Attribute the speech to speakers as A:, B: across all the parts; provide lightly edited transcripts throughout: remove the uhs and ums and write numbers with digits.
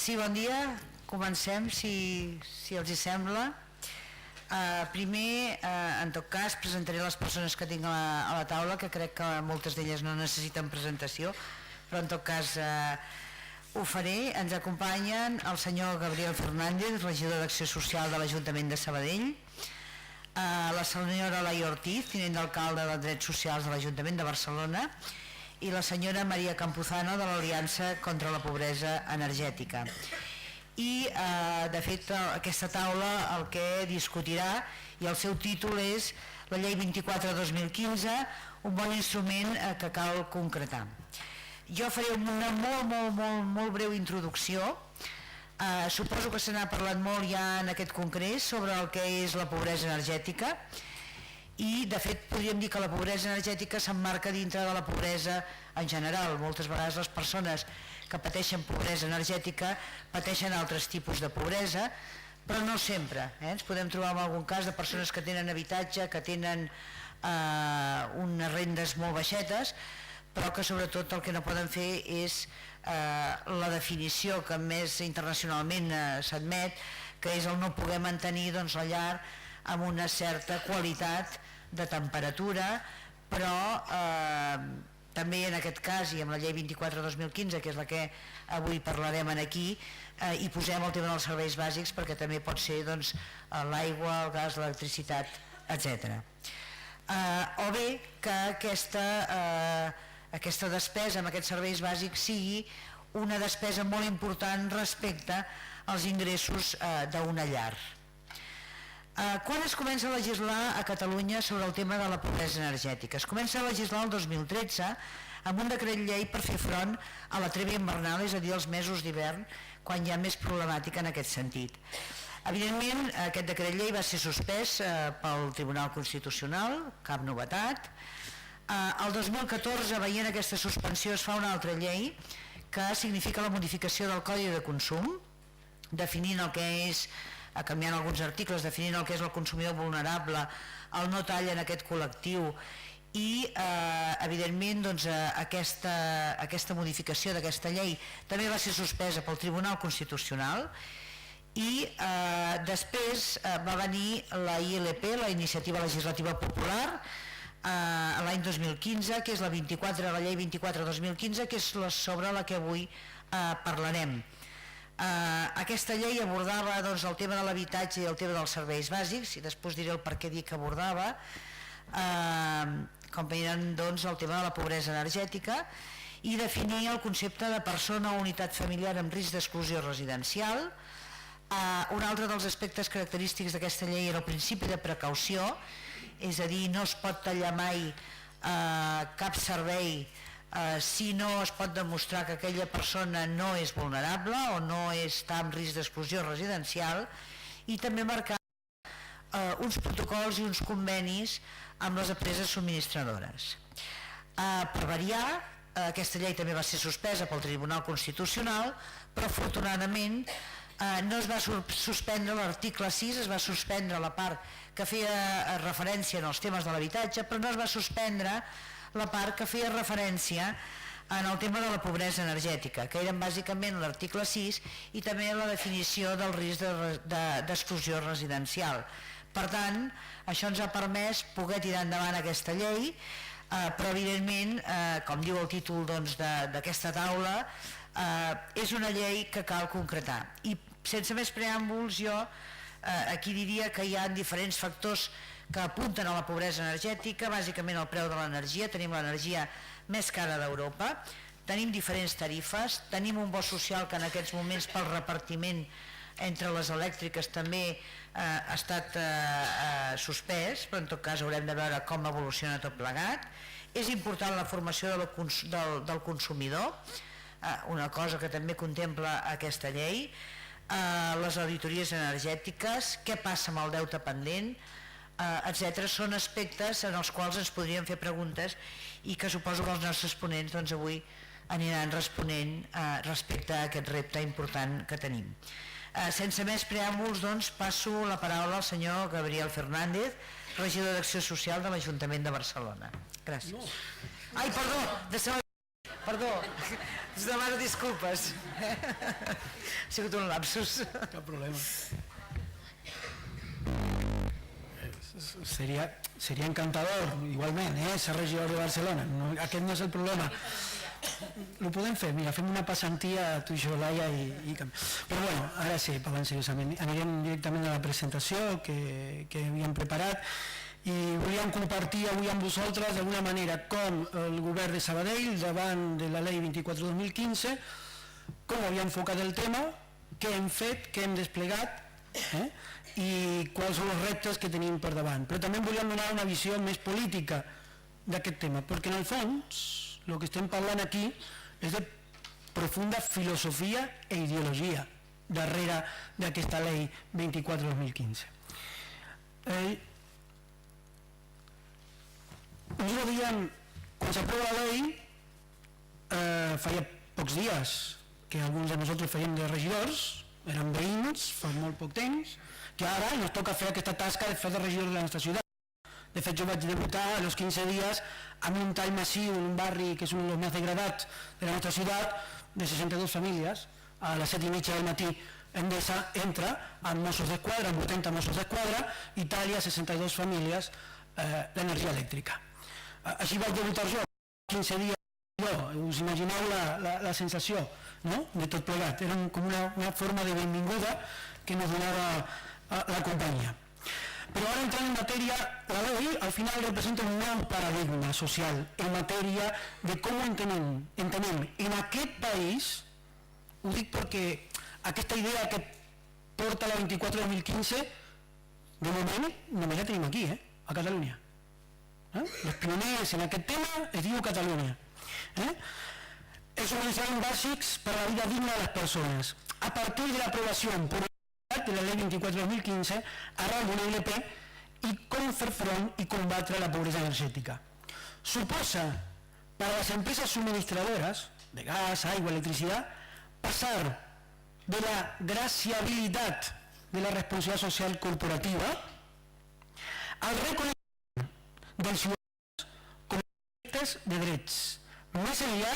A: Sí, bon dia. Comencem, si els hi sembla. Primer, en tot cas, presentaré les persones que tinc a la taula, que crec que moltes d'elles no necessiten presentació, però en tot cas ho faré. Ens acompanyen el senyor Gabriel Fernández, regidor d'Acció Social de l'Ajuntament de Sabadell, la senyora Laia Ortiz, tinent d'alcalde de Drets Socials de l'Ajuntament de Barcelona, i la senyora Maria Campuzano de l'Aliança contra la Pobresa Energètica. I de fet aquesta taula el que discutirà, i el seu títol és la llei 24/2015, un bon instrument que cal concretar. Jo faré una molt breu introducció. Suposo que se n'ha parlat molt ja en aquest congrés sobre el que és la pobresa energètica, i de fet podríem dir que la pobresa energètica s'emmarca dintre de la pobresa en general. Moltes vegades les persones que pateixen pobresa energètica pateixen altres tipus de pobresa, però no sempre. Ens podem trobar en algun cas de persones que tenen habitatge, que tenen unes rendes molt baixetes, però que sobretot el que no poden fer és la definició que més internacionalment s'admet, que és el no poder mantenir la llar amb una certa qualitat de temperatura, però també en aquest cas, i amb la llei 24/2015, que és la que avui parlarem aquí, hi posem el tema dels serveis bàsics, perquè també pot ser l'aigua, el gas, l'electricitat, etc. O bé que aquesta despesa amb aquests serveis bàsics sigui una despesa molt important respecte als ingressos d'una llar. Quan es comença a legislar a Catalunya sobre el tema de la pobresa energètica? Es comença a legislar el 2013 amb un decret llei per fer front a la treva invernal, és a dir, els mesos d'hivern, quan hi ha més problemàtica en aquest sentit. Evidentment, aquest decret llei va ser suspès pel Tribunal Constitucional, cap novetat. El 2014, veient aquesta suspensió, es fa una altra llei que significa la modificació del Codi de Consum, definint el que és, canviant alguns articles, definint el que és el consumidor vulnerable, el no tall en aquest col·lectiu, i evidentment aquesta modificació d'aquesta llei també va ser suspesa pel Tribunal Constitucional, i després va venir la ILP, la Iniciativa Legislativa Popular, l'any 2015, que és la llei 24/2015, que és sobre la que avui parlarem. Aquesta llei abordava el tema de l'habitatge i el tema dels serveis bàsics, i després diré el per què dic que abordava, com veien el tema de la pobresa energètica, i definia el concepte de persona o unitat familiar amb risc d'exclusió residencial. Un altre dels aspectes característics d'aquesta llei era el principi de precaució, és a dir, no es pot tallar mai cap servei si no es pot demostrar que aquella persona no és vulnerable o no està en risc d'exclusió residencial, i també marcar uns protocols i uns convenis amb les empreses subministradores. Per variar, aquesta llei també va ser suspesa pel Tribunal Constitucional, però afortunadament no es va suspendre l'article 6, es va suspendre la part que feia referència als temes de l'habitatge, però no es va suspendre la part que feia referència en el tema de la pobresa energètica, que eren bàsicament l'article 6 i també la definició del risc d'exclusió residencial. Per tant, això ens ha permès poder tirar endavant aquesta llei, però evidentment, com diu el títol d'aquesta taula, és una llei que cal concretar. I sense més preàmbuls, jo aquí diria que hi ha diferents factors que apunten a la pobresa energètica, bàsicament el preu de l'energia. Tenim l'energia més cara d'Europa, tenim diferents tarifes, tenim un bo social que en aquests moments pel repartiment entre les elèctriques també ha estat suspès, però en tot cas haurem de veure com evoluciona tot plegat. És important la formació del consumidor, una cosa que també contempla aquesta llei, les auditories energètiques, què passa amb el deute pendent, etc. Són aspectes en els quals ens podríem fer preguntes i que suposo que els nostres ponents avui aniran responent respecte a aquest repte important que tenim. Sense més preàmbuls, passo la paraula al senyor Gabriel Fernández, regidor d'Acció Social de l'Ajuntament de Barcelona. Gràcies. Ai, perdó, de Sabadell. Perdó, us demano disculpes. Ha sigut un lapsus.
B: Cap problema. Seria encantador, igualment, ser regidor de Barcelona. Aquest no és el problema. Ho podem fer, mira, fem una passantia tu i jo, Laia, però bueno, ara sí, parlant seriosament, anirem directament a la presentació que havíem preparat i volíem compartir avui amb vosaltres d'alguna manera com el govern de Sabadell davant de la llei 24/2015 com havia enfocat el tema, què hem fet, què hem desplegat i quals són els reptes que tenim per davant, però també volíem donar una visió més política d'aquest tema, perquè en el fons el que estem parlant aquí és de profunda filosofia e ideologia darrere d'aquesta llei 24/2015. Nosaltres diem, quan s'aprova la llei, feia pocs dies que alguns de nosaltres fèiem de regidors, eren veïns fa molt poc temps, que ara ens toca fer aquesta tasca de fer de regidors de la nostra ciutat. De fet, jo vaig debutar a los 15 dies amb un tall massiu en un barri que és un dels més degradats de la nostra ciutat, de 62 famílies. A les 7:30 del matí Endesa entra amb Mossos d'Esquadra, amb 80 Mossos d'Esquadra, i talla 62 famílies l'energia elèctrica. Així vaig debutar jo, 15 dies. Us imagineu la sensació de tot plegat. Era com una forma de benvinguda que nos donava la companyia. Però ara entrant en matèria, la llei al final representa un nou paradigma social en matèria de com ho entenem en aquest país. Ho dic perquè aquesta idea que porta la 24/2015 de moment només la tenim aquí, a Catalunya. Els pioners en aquest tema es diu Catalunya. Els organitzadors bàsics per a la vida digna de les persones. A partir de l'aprovació de la llei 24/2015 arran d'una ILP i com fer front i combatre la pobresa energètica. Suposa per a les empreses subministradores de gas, aigua, electricitat passar de la graciabilitat de la responsabilitat social corporativa al reconeixement dels ciutadans com a subjectes de drets, més enllà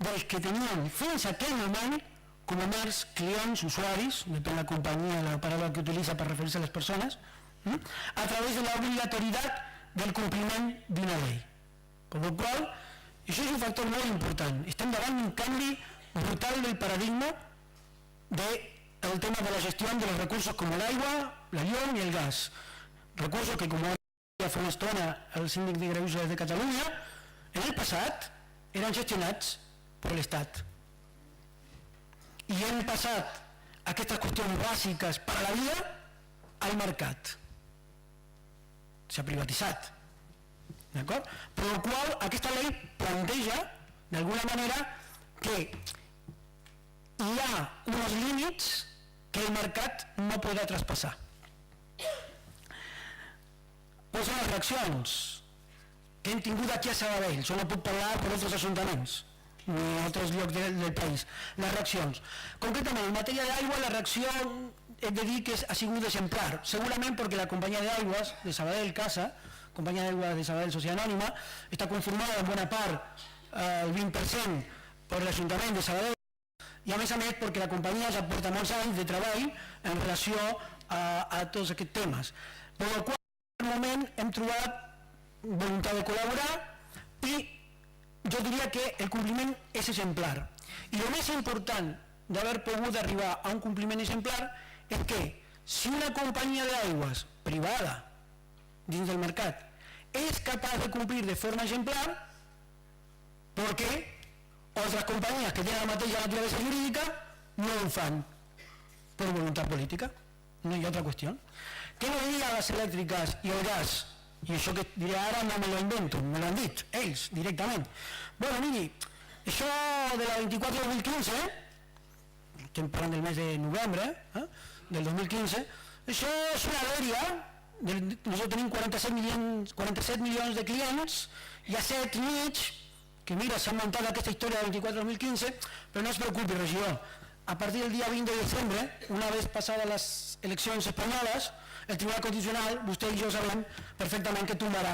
B: dels que tenien fins a aquell moment com a mers clients, usuaris, depèn de la companyia, la paraula que utilitza per referir-se a les persones, a través de l'obligatorietat del compliment d'una llei. Per la qual, això és un factor molt important. Estem davant d'un canvi brutal del paradigma del tema de la gestió de los recursos com l'aigua, la llum i el gas. Recursos que, com ja fa una estona el síndic de Greuges de Catalunya, en el passat eren gestionats per l'Estat. I hem passat aquestes qüestions bàsiques per a la vida al mercat. S'ha privatitzat. D'acord? Per la qual aquesta llei planteja, d'alguna manera, que hi ha uns límits que el mercat no podrà traspassar. Quines són les reaccions que hem tingut aquí a Sabadell? Això no puc parlar per altres ajuntaments ni en altres llocs del país. Les reaccions. Concretament, en matèria d'aigua, la reacció hem de dir que ha sigut exemplar. Segurament perquè la companyia d'aigües de Sabadell Casa, companyia d'aigües de Sabadell Societat Anònima, està conformada en bona part, el 20%, per l'Ajuntament de Sabadell, i a més perquè la companyia ja porta molts anys de treball en relació a tots aquests temes. Per la qual, en aquest moment, hem trobat voluntat de col·laborar i jo diria que el compliment és exemplar. I el més important d'haver pogut arribar a un compliment exemplar és que si una companyia d'aigües privada dins del mercat és capaç de complir de forma exemplar, per què altres companyies que tenen la mateixa naturalesa jurídica no ho fan per voluntat política? No hi ha altra qüestió. Què no diria les elèctriques i el gas? I això que diré ara no me lo invento, me lo han dit ells directament. Bueno, miri, això de la 24/2015, estem parlant del mes de novembre del 2015, això és una dèria. Nosaltres tenim 47 milions de clients, hi ha 7 i mig que mira, s'ha muntat aquesta història de 24/2015, però no es preocupi, regidor, a partir del dia 20 de desembre, una vegada passades les eleccions espanyoles, el Tribunal Constitucional, vostè i jo sabem perfectament que tombarà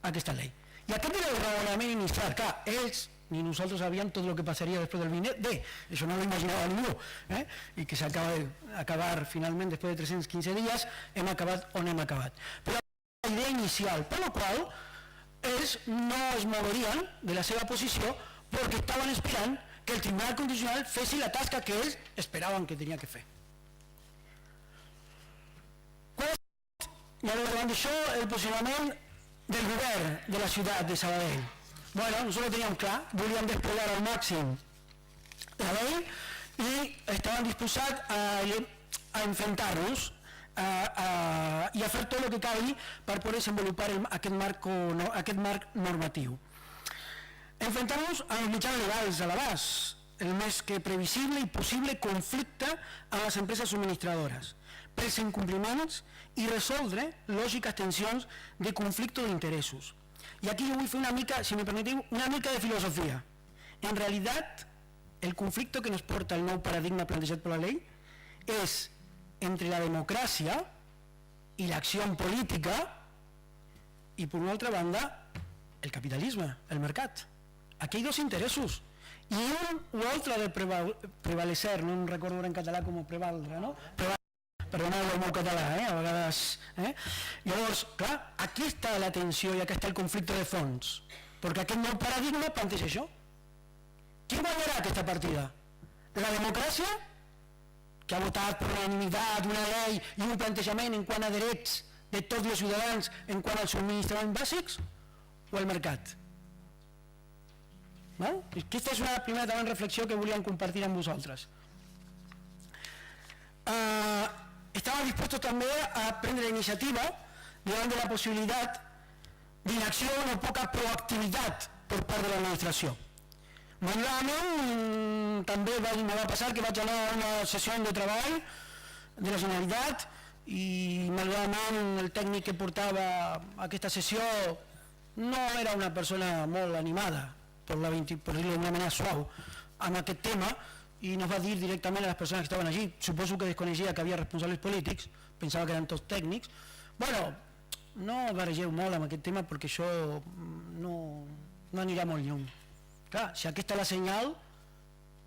B: aquesta llei. I aquest és el raonament inicial, clar, ells ni nosotros sabíamos todo lo que pasaría después del Vinet D, eso no lo imaginaba ningú, i que s'acaba d'acabar finalment després de 315 dies, hem acabat on hem acabat. Però la idea inicial, per la qual no es moverien de la seva posició perquè estaven esperant que el Tribunal Constitucional fes la tasca que ells esperaven que tenia que fer. I davant d'això, el posicionament del govern de la ciutat de Sabadell. Bueno, nosaltres teníem clar, volíem desplegar al màxim la llei i estaven disposats a enfrontar-nos i a fer tot el que calgui per poder desenvolupar aquest marc normatiu. Enfrontar-nos a els mitjans legals a l'abast, el més que previsible i possible conflicte amb les empreses subministradores, pels incompliments i resoldre lògiques tensions de conflicte d'interessos. I aquí jo vull fer una mica, si me permetiu, una mica de filosofia. En realitat, el conflicte que nos porta el nou paradigma plantejat per la llei és entre la democràcia i l'acció política i, per una altra banda, el capitalisme, el mercat. Aquí hi ha dos interessos i un o altre ha de prevalecer, no em recordo en català com prevaldre, no? Perdoneu el meu català, a vegades... Llavors, clar, aquí està la tensió i aquí està el conflicte de fons, perquè aquest nou paradigma planteja això. Qui guanyarà aquesta partida? La democràcia, que ha votat per unanimitat una llei i un plantejament en quant a drets de tots els ciutadans en quant als subministraments bàsics, o el mercat? Aquesta és una primera reflexió que volíem compartir amb vosaltres. Estamos dispuestos també a prendre la iniciativa davant de la possibilitat d'inacció o poca proactivitat per part de l'administració. Malauradament, també me va passar que vaig anar a una sessió de treball de la Generalitat i malauradament el tècnic que portava aquesta sessió no era una persona molt animada, per dir-ho d'una manera suau, amb aquest tema, i nos va dir directament a les persones que estaven allí, suposo que desconeixia que havia responsables polítics, pensava que eren tots tècnics. Bueno, no barregeu molt amb aquest tema perquè això no anirà molt lluny. Clar, si aquesta és la senyal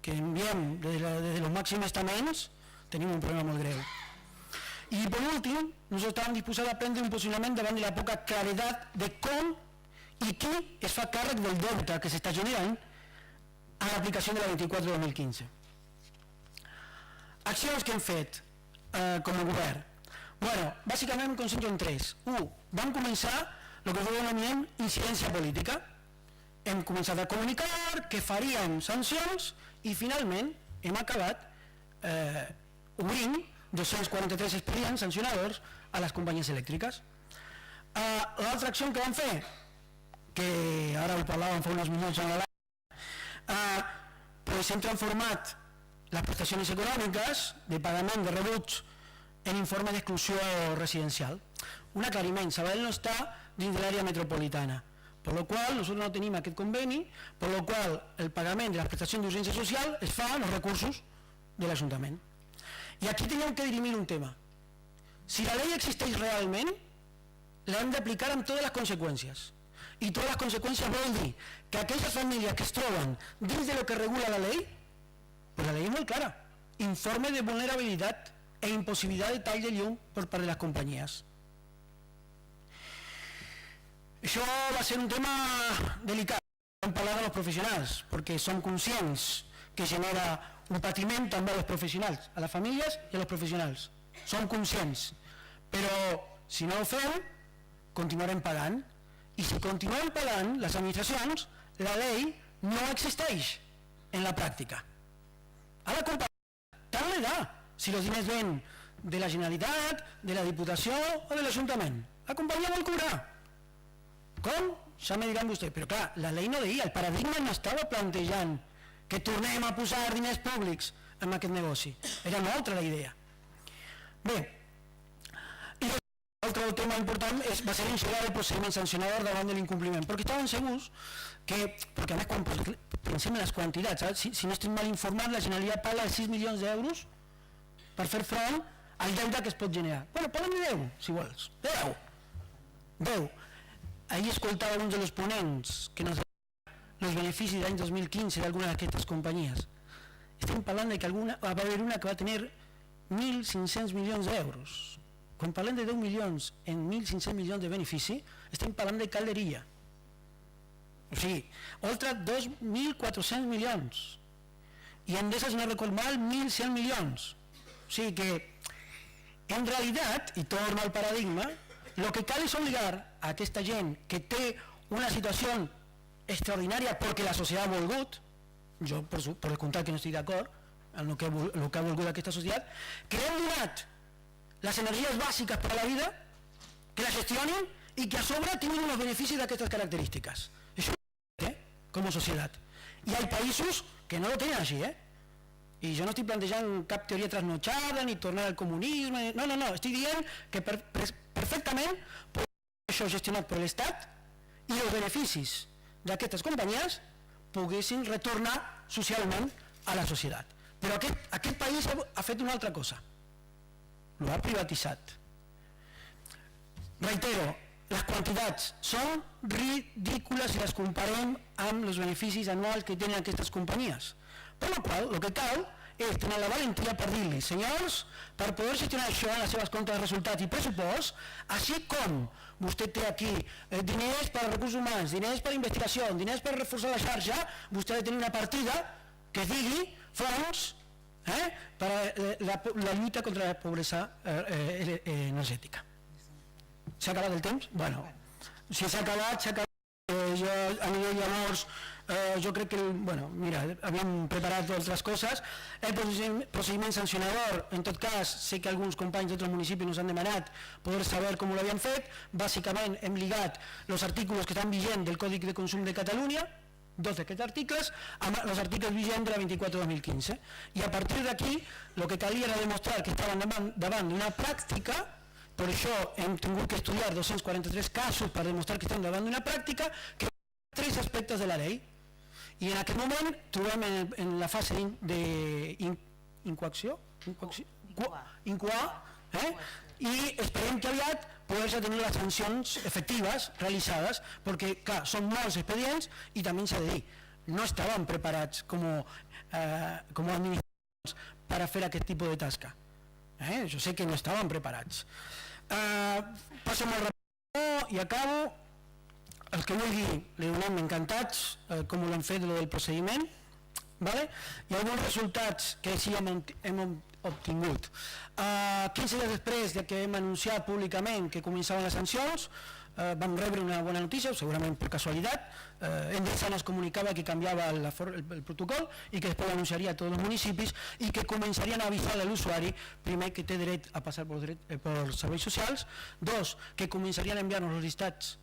B: que enviem des dels màxims estaments, tenim un problema molt greu. I per últim, nosaltres estàvem disposats a prendre un posicionament davant de la poca claredat de com i qui es fa càrrec del deute que s'està generant a l'aplicació de la 24/2015. Accions que hem fet com a govern. Bueno, bàsicament em concentro en tres. Vam començar el que denominem incidència política. Hem començat a comunicar que faríem sancions i finalment hem acabat obrint 243 expedients sancionadors a les companyies elèctriques. L'altra acció que vam fer, que ara ho parlàvem fa uns minuts en la live, pues hem transformat les prestacions econòmiques de pagament de rebuts en informe d'exclusió residencial. Un aclariment, Sabadell no està dins de l'àrea metropolitana, per la qual nosaltres no tenim aquest conveni, per la qual el pagament de les prestacions d'urgència social es fa amb els recursos de l'Ajuntament. I aquí teníem que dirimir un tema. Si la llei existeix realment, l'hem d'aplicar amb totes les conseqüències. I totes les conseqüències vol dir que aquelles famílies que es troben dins de lo que regula la llei, pues la llei és molt clara. Informe de vulnerabilitat e impossibilitat de tall de llum per part de les companyies. Això va ser un tema delicat. Vam parlar amb els professionals, perquè som conscients que genera un patiment també a les professionals, a les famílies i a els professionals. Som conscients, però si no ho fem, continuarem pagant. I si continuem pagant les administracions, la llei no existeix en la pràctica. A la companyia, tant li dà si els diners ven de la Generalitat, de la Diputació o de l'Ajuntament. La companyia vol cobrar. Com? Ja me diran vostès, però clar, la llei no deia, el paradigma no estava plantejant que tornem a posar diners públics en aquest negoci. Era una altra la idea. Bé, i l'altre tema important va ser engegar el procediment sancionador davant de l'incompliment, perquè estaven segurs que, perquè a més quan pensem en les quantitats, si no estic mal informat, la Generalitat paga 6 milions d'euros per fer front al deute que es pot generar. Bueno, parlem de 10, si vols. 10. Ahir escoltava un dels ponents que nos deia els beneficis de l'any 2015 d'alguna d'aquestes companyies. Estem parlant de que va haver una que va tenir 1.500 milions d'euros. Quan parlem de 10 milions en 1.500 milions de benefici, estem parlant de calderia. O sigui, altra 2.400 milions. I Endesa, si no record mal, 1.100 milions. O sigui que, en realitat, i torno al paradigma, el que cal és obligar a aquesta gent que té una situació extraordinària perquè la societat ha volgut, jo per descomptat que no estic d'acord amb el que ha volgut aquesta societat, que hem donat les energies bàsiques per a la vida, que la gestionen i que a sobre tinguin uns beneficis d'aquestes característiques. Això com a societat. I hi ha països que no ho tenen així, i jo no estic plantejant cap teoria trasnotxada ni tornar al comunisme, no, estic dient que perfectament pot ser això gestionat per l'Estat i els beneficis d'aquestes companyies poguessin retornar socialment a la societat. Però aquest país ha fet una altra cosa, ho ha privatitzat. Reitero, les quantitats són ridícules si les comparem amb els beneficis anuals que tenen aquestes companyies. Per la qual el que cal és tenir la valentia per dir-li, senyors, per poder gestionar això en les seves comptes de resultats i pressupost, així com vostè té aquí diners per recursos humans, diners per investigació, diners per reforçar la xarxa, vostè ha de tenir una partida que es digui fons per la lluita contra la pobresa energètica. S'ha acabat el temps? Bueno, si s'ha acabat, s'ha acabat. Jo a nivell llavors, jo crec que, mira, havíem preparat altres coses. El procediment sancionador, en tot cas, sé que alguns companys d'altres municipis nos han demanat poder saber com ho l'havien fet. Bàsicament hem ligat els articles que estan vigents del Codi de Consum de Catalunya, dos d'aquests articles, amb els articles vigents de la 24/2015. I a partir d'aquí, el que calia era demostrar que estaven davant d'una pràctica. Per això hem tingut que estudiar 243 casos per demostrar que estem davant d'una pràctica que té tres aspectes de la llei. I en aquest moment trobem en la fase d'incoació, i esperem que aviat poder tenir les sancions efectives realitzades, perquè clar, són molts expedients i també s'ha de dir, no estaven preparats com a administracions per a fer aquest tipus de tasca. Jo sé que no estaven preparats. Passo molt ràpid i acabo. El que vulgui li donem encantats, com ho hem fet del procediment. Hi ha alguns resultats que sí hem obtingut. 15 dies després que hem anunciat públicament que començaven les sancions, vam rebre una bona notícia, segurament per casualitat. Endesa nos comunicava que canviava el protocol i que després l'anunciaria a tots els municipis i que començarien a avisar a l'usuari, primer, que té dret a passar per serveis socials, dos, que començarien a enviar-nos els llistats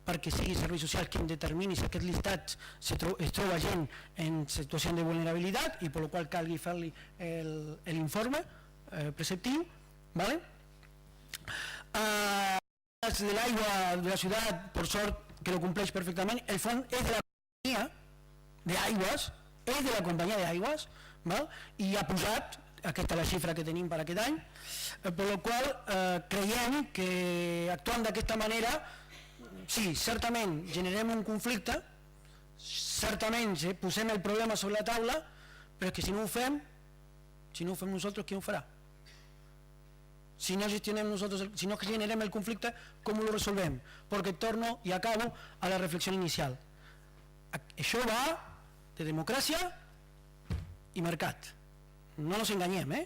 B: perquè sigui serveis socials qui determini si aquest llistat es troba gent en situació de vulnerabilitat i per la qual calgui fer-li l'informe preceptiu. De l'aigua de la ciutat, per sort que lo compleix perfectament, el fons és de la companyia d'aigües, i ha posat, aquesta és la xifra que tenim per aquest any, per la qual creiem que actuant d'aquesta manera, sí, certament generem un conflicte, certament posem el problema sobre la taula, però és que si no ho fem nosaltres, qui ho farà? Si no gestionem nosaltres, si no generem el conflicte, com ho resolvem? Perquè torno i acabo a la reflexió inicial. Això va de democràcia i mercat. No ens enganyem,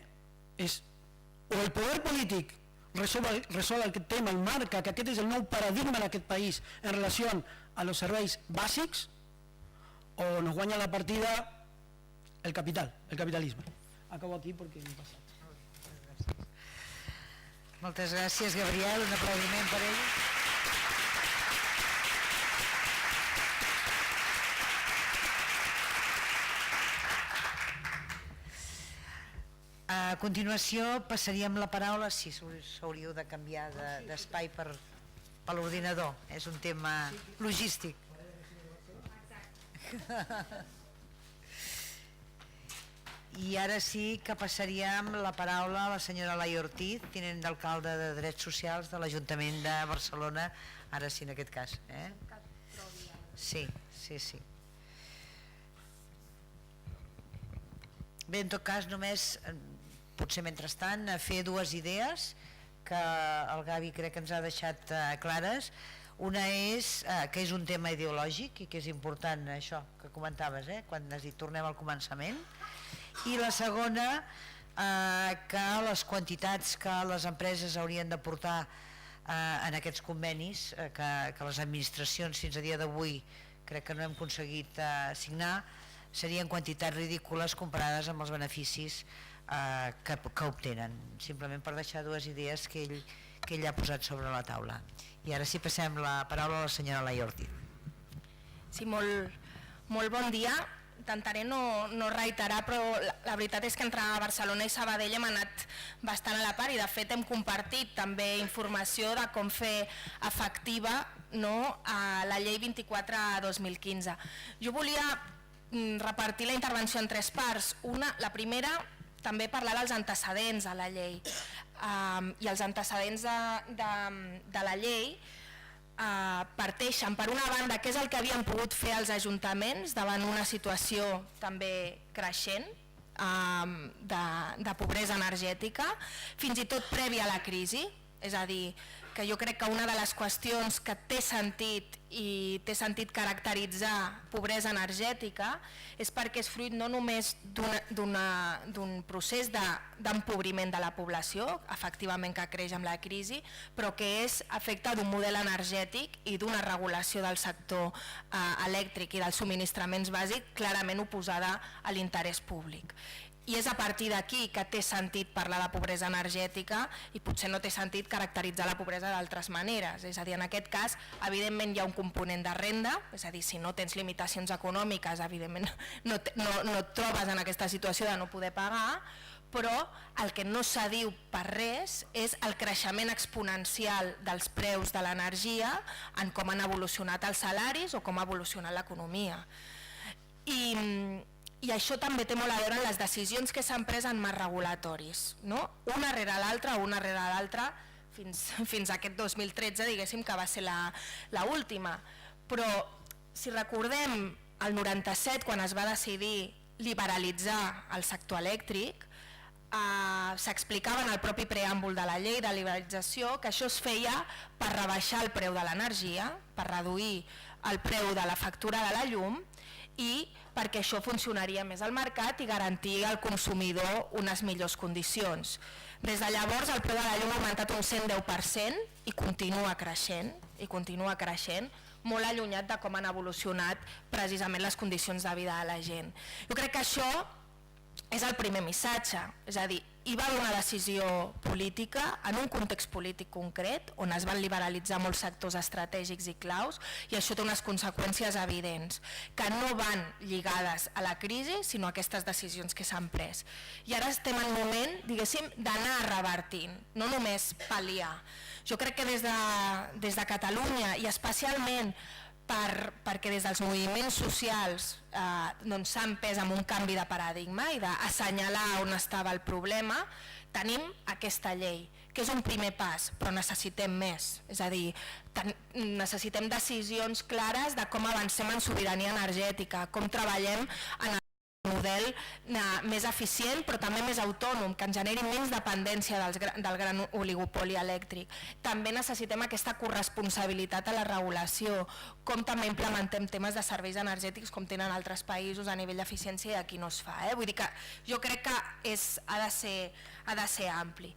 B: o el poder polític resol aquest tema i marca que aquest és el nou paradigma en aquest país en relació a els serveis bàsics, o nos guanya la partida el capitalisme. Acabo aquí perquè m'he passat.
A: Moltes gràcies, Gabriel. Un aplaudiment per ell. A continuació passaríem la paraula, si s'hauríeu de canviar d'espai per l'ordinador, és un tema logístic. I ara sí que passaríem la paraula a la senyora Laia Ortiz, tinent d'alcalde de Drets Socials de l'Ajuntament de Barcelona, ara sí en aquest cas. Sí. Bé, en tot cas, només, potser mentrestant, fer dues idees que el Gavi crec que ens ha deixat clares. Una és que és un tema ideològic i que és important això que comentaves, quan has dit tornem al començament. I la segona, que les quantitats que les empreses haurien de portar en aquests convenis, que les administracions fins a dia d'avui crec que no hem aconseguit signar, serien quantitats ridícules comparades amb els beneficis que obtenen. Simplement per deixar dues idees que ell ha posat sobre la taula. I ara sí passem la paraula a la senyora Laia Ortiz.
C: Sí, molt bon dia. Intentaré no reiterar, però la veritat és que entre Barcelona i Sabadell hem anat bastant a la part i de fet hem compartit també informació de com fer efectiva la llei 24/2015. Jo volia repartir la intervenció en tres parts. La primera, també parlar dels antecedents a la llei. I els antecedents de la llei parteixen, per una banda, què és el que havien pogut fer els ajuntaments davant una situació també creixent de pobresa energètica, fins i tot prèvia a la crisi. És a dir, que jo crec que una de les qüestions que té sentit caracteritzar pobresa energètica és perquè és fruit no només d'un procés d'empobriment de la població, efectivament que creix amb la crisi, però que és efecte d'un model energètic i d'una regulació del sector elèctric i dels subministraments bàsics clarament oposada a l'interès públic. I és a partir d'aquí que té sentit parlar de pobresa energètica i potser no té sentit caracteritzar la pobresa d'altres maneres. És a dir, en aquest cas, evidentment hi ha un component de renda, és a dir, si no tens limitacions econòmiques, evidentment no et trobes en aquesta situació de no poder pagar, però el que no s'adiu per res és el creixement exponencial dels preus de l'energia en com han evolucionat els salaris o com ha evolucionat l'economia. I això també té molt a veure amb les decisions que s'han pres en marcs regulatoris, una rere l'altra, fins a aquest 2013, diguéssim, que va ser l'última. Però si recordem el 97, quan es va decidir liberalitzar el sector elèctric, s'explicava en el propi preàmbul de la llei de liberalització que això es feia per rebaixar el preu de l'energia, per reduir el preu de la factura de la llum i perquè això funcionaria més al mercat i garantir al consumidor unes millors condicions. Des de llavors el preu de la llum ha augmentat un 110% i continua creixent, molt allunyat de com han evolucionat precisament les condicions de vida de la gent. Jo crec que això és el primer missatge, és a dir, hi va haver una decisió política en un context polític concret on es van liberalitzar molts sectors estratègics i claus i això té unes conseqüències evidents que no van lligades a la crisi sinó a aquestes decisions que s'han pres. I ara estem en un moment, diguéssim, d'anar revertint, no només pal·liar. Jo crec que des de Catalunya i especialment perquè des dels moviments socials s'ha empès amb un canvi de paradigma i d'assenyalar on estava el problema, tenim aquesta llei, que és un primer pas, però necessitem més. És a dir, necessitem decisions clares de com avancem en sobirania energètica, com treballem en model més eficient però també més autònom, que ens generi menys dependència del gran oligopoli elèctric. També necessitem aquesta corresponsabilitat a la regulació, com també implementem temes de serveis energètics com tenen altres països a nivell d'eficiència i aquí no es fa. Vull dir que jo crec que ha de ser ampli.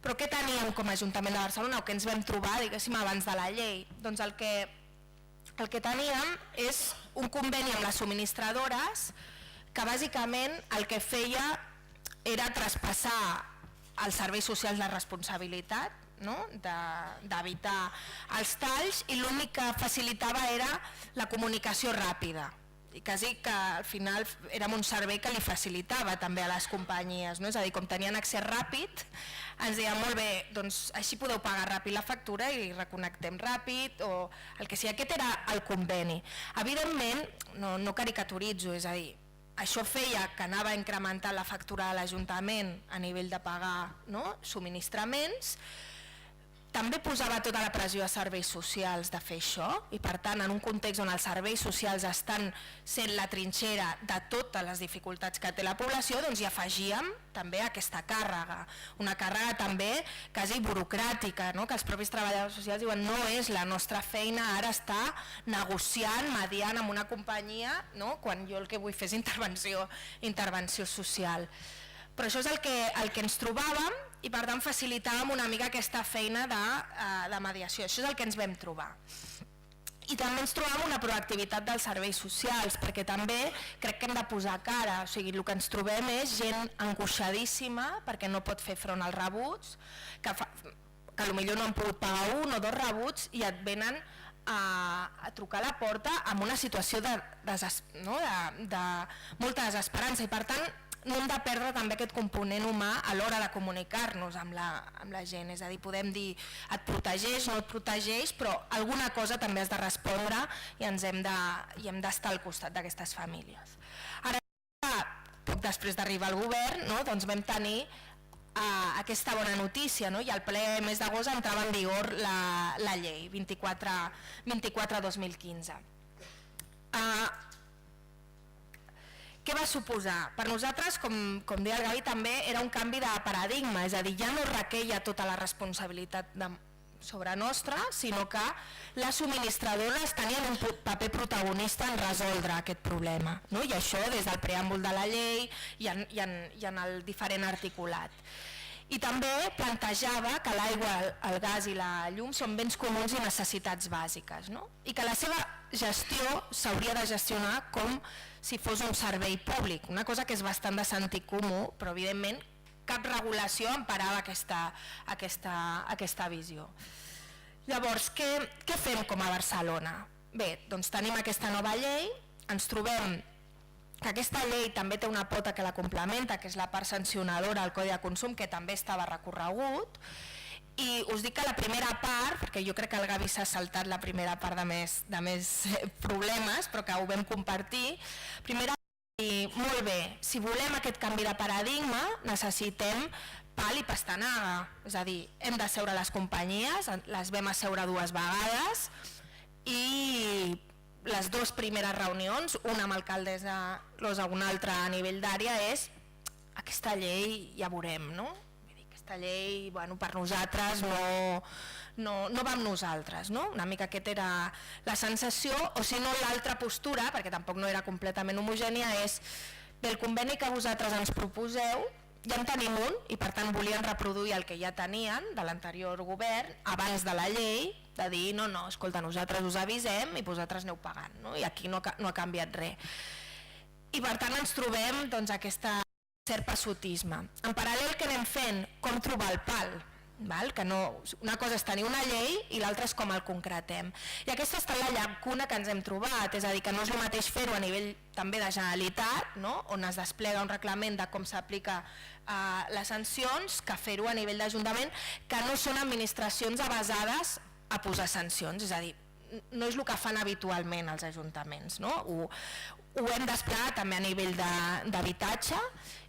C: Però què teníem com a Ajuntament de Barcelona o què ens vam trobar, diguéssim, abans de la llei? Doncs el que teníem és un conveni amb les subministradores que bàsicament el que feia era traspassar als serveis socials la responsabilitat d'evitar els talls i l'únic que facilitava era la comunicació ràpida. I quasi que al final érem un servei que li facilitava també a les companyies, és a dir, com tenien accés ràpid, ens deien molt bé, doncs així podeu pagar ràpid la factura i reconnectem ràpid o el que sigui. Aquest era el conveni. Evidentment, no caricaturitzo, és a dir, això feia que anava a incrementar la factura de l'Ajuntament a nivell de pagar subministraments, també posava tota la pressió a serveis socials de fer això i per tant en un context on els serveis socials estan sent la trinxera de totes les dificultats que té la població, doncs hi afegíem també aquesta càrrega, una càrrega també quasi burocràtica, no? Que els propis treballadors socials diuen no és la nostra feina ara estar negociant, mediant amb una companyia, no? Quan jo el que vull fer és intervenció social. Però això és el que ens trobàvem i per tant facilitàvem una mica aquesta feina de mediació. Això és el que ens vam trobar. I també ens trobàvem una proactivitat dels serveis socials, perquè també crec que hem de posar cara, o sigui, el que ens trobem és gent angoixadíssima perquè no pot fer front als rebuts, que potser no han pogut pagar 1 o 2 rebuts i et venen a trucar a la porta amb una situació de molta desesperança i per tant no hem de perdre també aquest component humà a l'hora de comunicar-nos amb la gent, és a dir, podem dir et protegeix, no et protegeix, però alguna cosa també has de respondre i hem d'estar al costat d'aquestes famílies. Ara, poc després d'arribar al govern, doncs vam tenir aquesta bona notícia, i al ple mes d'agost entrava en vigor la llei 24/2015. Què va suposar? Per nosaltres, com deia el Gavi, també era un canvi de paradigma, és a dir, ja no requeia tota la responsabilitat sobre nostra, sinó que les subministradores tenien un paper protagonista en resoldre aquest problema, i això des del preàmbul de la llei i en el diferent articulat. I també plantejava que l'aigua, el gas i la llum són béns comuns i necessitats bàsiques, i que la seva gestió s'hauria de gestionar com si fos un servei públic, una cosa que és bastant de sentit comú, però evidentment cap regulació emparava aquesta visió. Llavors, què fem com a Barcelona? Bé, doncs tenim aquesta nova llei, ens trobem que aquesta llei també té una pota que la complementa, que és la part sancionadora al Codi de Consum, que també estava recorregut, i us dic que la primera part, perquè jo crec que el Gavi s'ha saltat la primera part de més problemes, però que ho vam compartir, primera part, molt bé, si volem aquest canvi de paradigma necessitem pal i pastanaga, és a dir, hem de seure les companyies, les vam asseure 2 vegades i les 2 primeres reunions, una amb alcaldessa Losa, una altra a nivell d'àrea, és aquesta llei ja veurem, no? Aquesta llei, per nosaltres no va amb nosaltres, una mica aquesta era la sensació, o si no l'altra postura, perquè tampoc no era completament homogènia, és del conveni que vosaltres ens proposeu, ja en tenim un i per tant volien reproduir el que ja tenien de l'anterior govern abans de la llei, de dir no, escolta, nosaltres us avisem i vosaltres aneu pagant, i aquí no ha canviat res. I per tant ens trobem aquest cert passotisme. En paral·lel que anem fent, com trobar el pal, que una cosa és tenir una llei i l'altra és com el concretem. I aquesta ha estat la llacuna que ens hem trobat, és a dir, que no és el mateix fer-ho a nivell també de Generalitat, on es desplega un reglament de com s'aplica les sancions, que fer-ho a nivell d'Ajuntament, que no són administracions avesades a posar sancions, és a dir, no és el que fan habitualment els ajuntaments. Ho hem desplegat també a nivell d'habitatge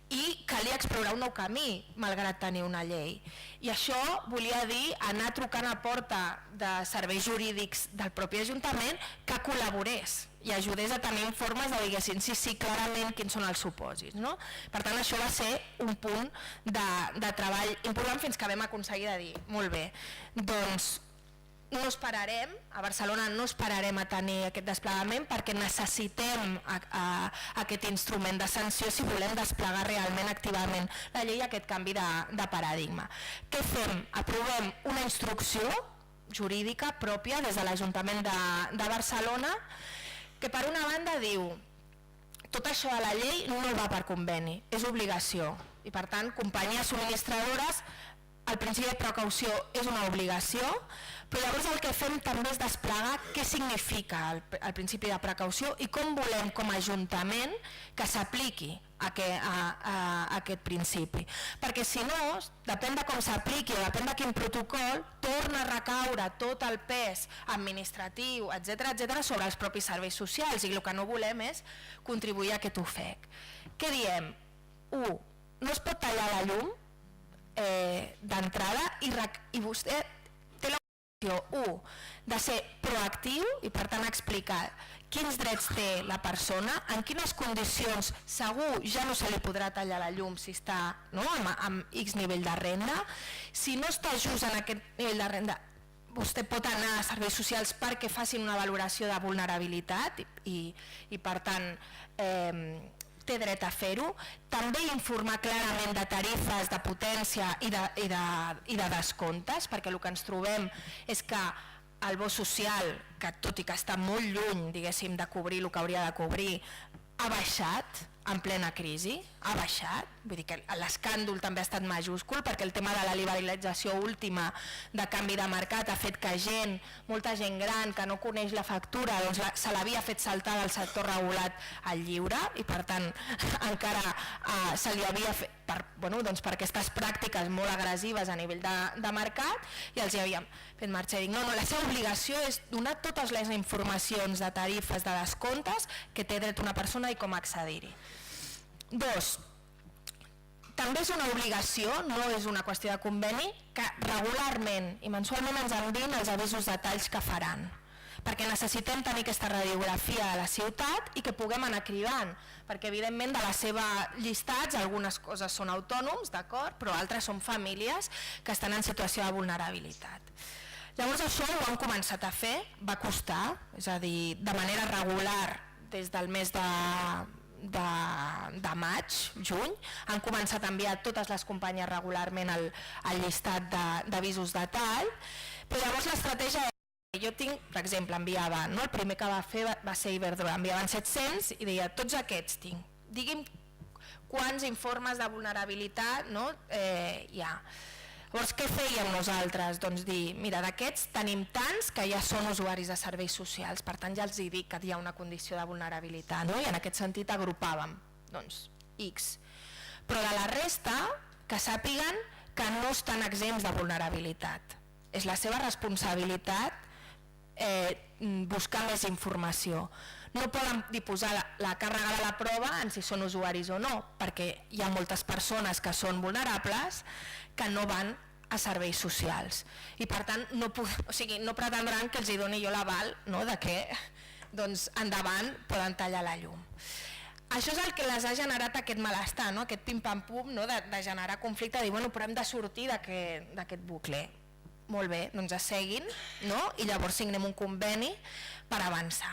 C: i calia explorar un nou camí, malgrat tenir una llei. I això volia dir anar trucant a porta de serveis jurídics del propi Ajuntament que col·laborés i ajudés a tenir formes de diguessin sí, clarament quins són els supòsits. Per tant, això va ser un punt de treball important fins que vam aconseguir de dir, molt bé, doncs no esperarem, a Barcelona no esperarem a tenir aquest desplegament perquè necessitem aquest instrument de sanció si volem desplegar realment activament la llei i aquest canvi de paradigma. Què fem? Aprovem una instrucció jurídica pròpia des de l'Ajuntament de Barcelona que per una banda diu tot això de la llei no va per conveni, és obligació i per tant companyies subministradores el principi de precaució és una obligació, però llavors el que fem també és desplegar què significa el principi de precaució i com volem com a Ajuntament que s'apliqui aquest principi. Perquè si no, depèn de com s'apliqui o depèn de quin protocol, torna a recaure tot el pes administratiu, etc sobre els propis serveis socials i el que no volem és contribuir a aquest ofec. Què diem? 1. No es pot tallar la llum d'entrada i vostè 1, de ser proactiu i per tant explicar quins drets té la persona, en quines condicions segur ja no se li podrà tallar la llum si està amb X nivell de renda, si no està just en aquest nivell de renda vostè pot anar a serveis socials perquè facin una valoració de vulnerabilitat i per tant té dret a fer-ho. També informar clarament de tarifes, de potència i de descomptes, perquè el que ens trobem és que el bo social, que tot i que està molt lluny, diguéssim, de cobrir el que hauria de cobrir, ha baixat en plena crisi, ha baixat, vull dir que l'escàndol també ha estat majúscul perquè el tema de la liberalització última de canvi de mercat ha fet que molta gent gran que no coneix la factura doncs se l'havia fet saltar del sector regulat al lliure i per tant encara se li havia fet per aquestes pràctiques molt agressives a nivell de mercat i els hi havíem fet marxa i dic no, la seva obligació és donar totes les informacions de tarifes, de descomptes que té dret una persona i com accedir-hi. 2. També és una obligació, no és una qüestió de conveni, que regularment i mensualment ens envien els avisos de talls que faran, perquè necessitem tenir aquesta radiografia de la ciutat i que puguem anar cridant, perquè evidentment de les seves llistats algunes coses són autònoms, d'acord, però altres són famílies que estan en situació de vulnerabilitat. Llavors això ho hem començat a fer, va costar, és a dir, de manera regular des del mes de maig, juny, han començat a enviar totes les companyies regularment el llistat d'avisos de tall, però llavors l'estratègia jo tinc, per exemple, enviava, el primer que va fer va ser Iberdrola, enviaven 700 i deia, tots aquests tinc, digui'm quants informes de vulnerabilitat hi ha. Llavors, què fèiem nosaltres? Doncs dir, mira, d'aquests tenim tants que ja són usuaris de serveis socials, per tant ja els dic que hi ha una condició de vulnerabilitat, i en aquest sentit agrupàvem, doncs, X. Però de la resta, que sàpiguen que no estan exempts de vulnerabilitat. És la seva responsabilitat buscar més informació. No poden posar la càrrega de la prova en si són usuaris o no, perquè hi ha moltes persones que són vulnerables que no van a serveis socials i per tant no pretendran que els hi doni jo l'aval de que endavant poden tallar la llum. Això és el que les ha generat aquest malestar, aquest pim-pam-pum de generar conflicte, de dir, però hem de sortir d'aquest bucle. Molt bé, doncs asseguin i llavors signem un conveni per avançar.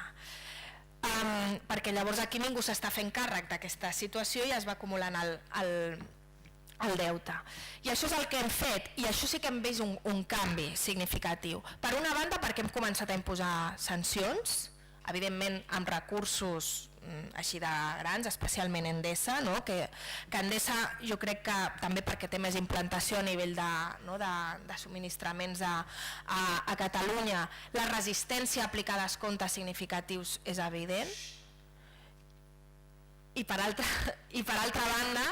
C: Perquè llavors aquí ningú s'està fent càrrec d'aquesta situació i es va acumulant el deute. I això és el que hem fet i això sí que hem vist un canvi significatiu. Per una banda perquè hem començat a imposar sancions, evidentment amb recursos així de grans, especialment Endesa, que Endesa jo crec que també perquè té més implantació a nivell de subministraments a Catalunya, la resistència a aplicar descomptes significatius és evident. I per altra banda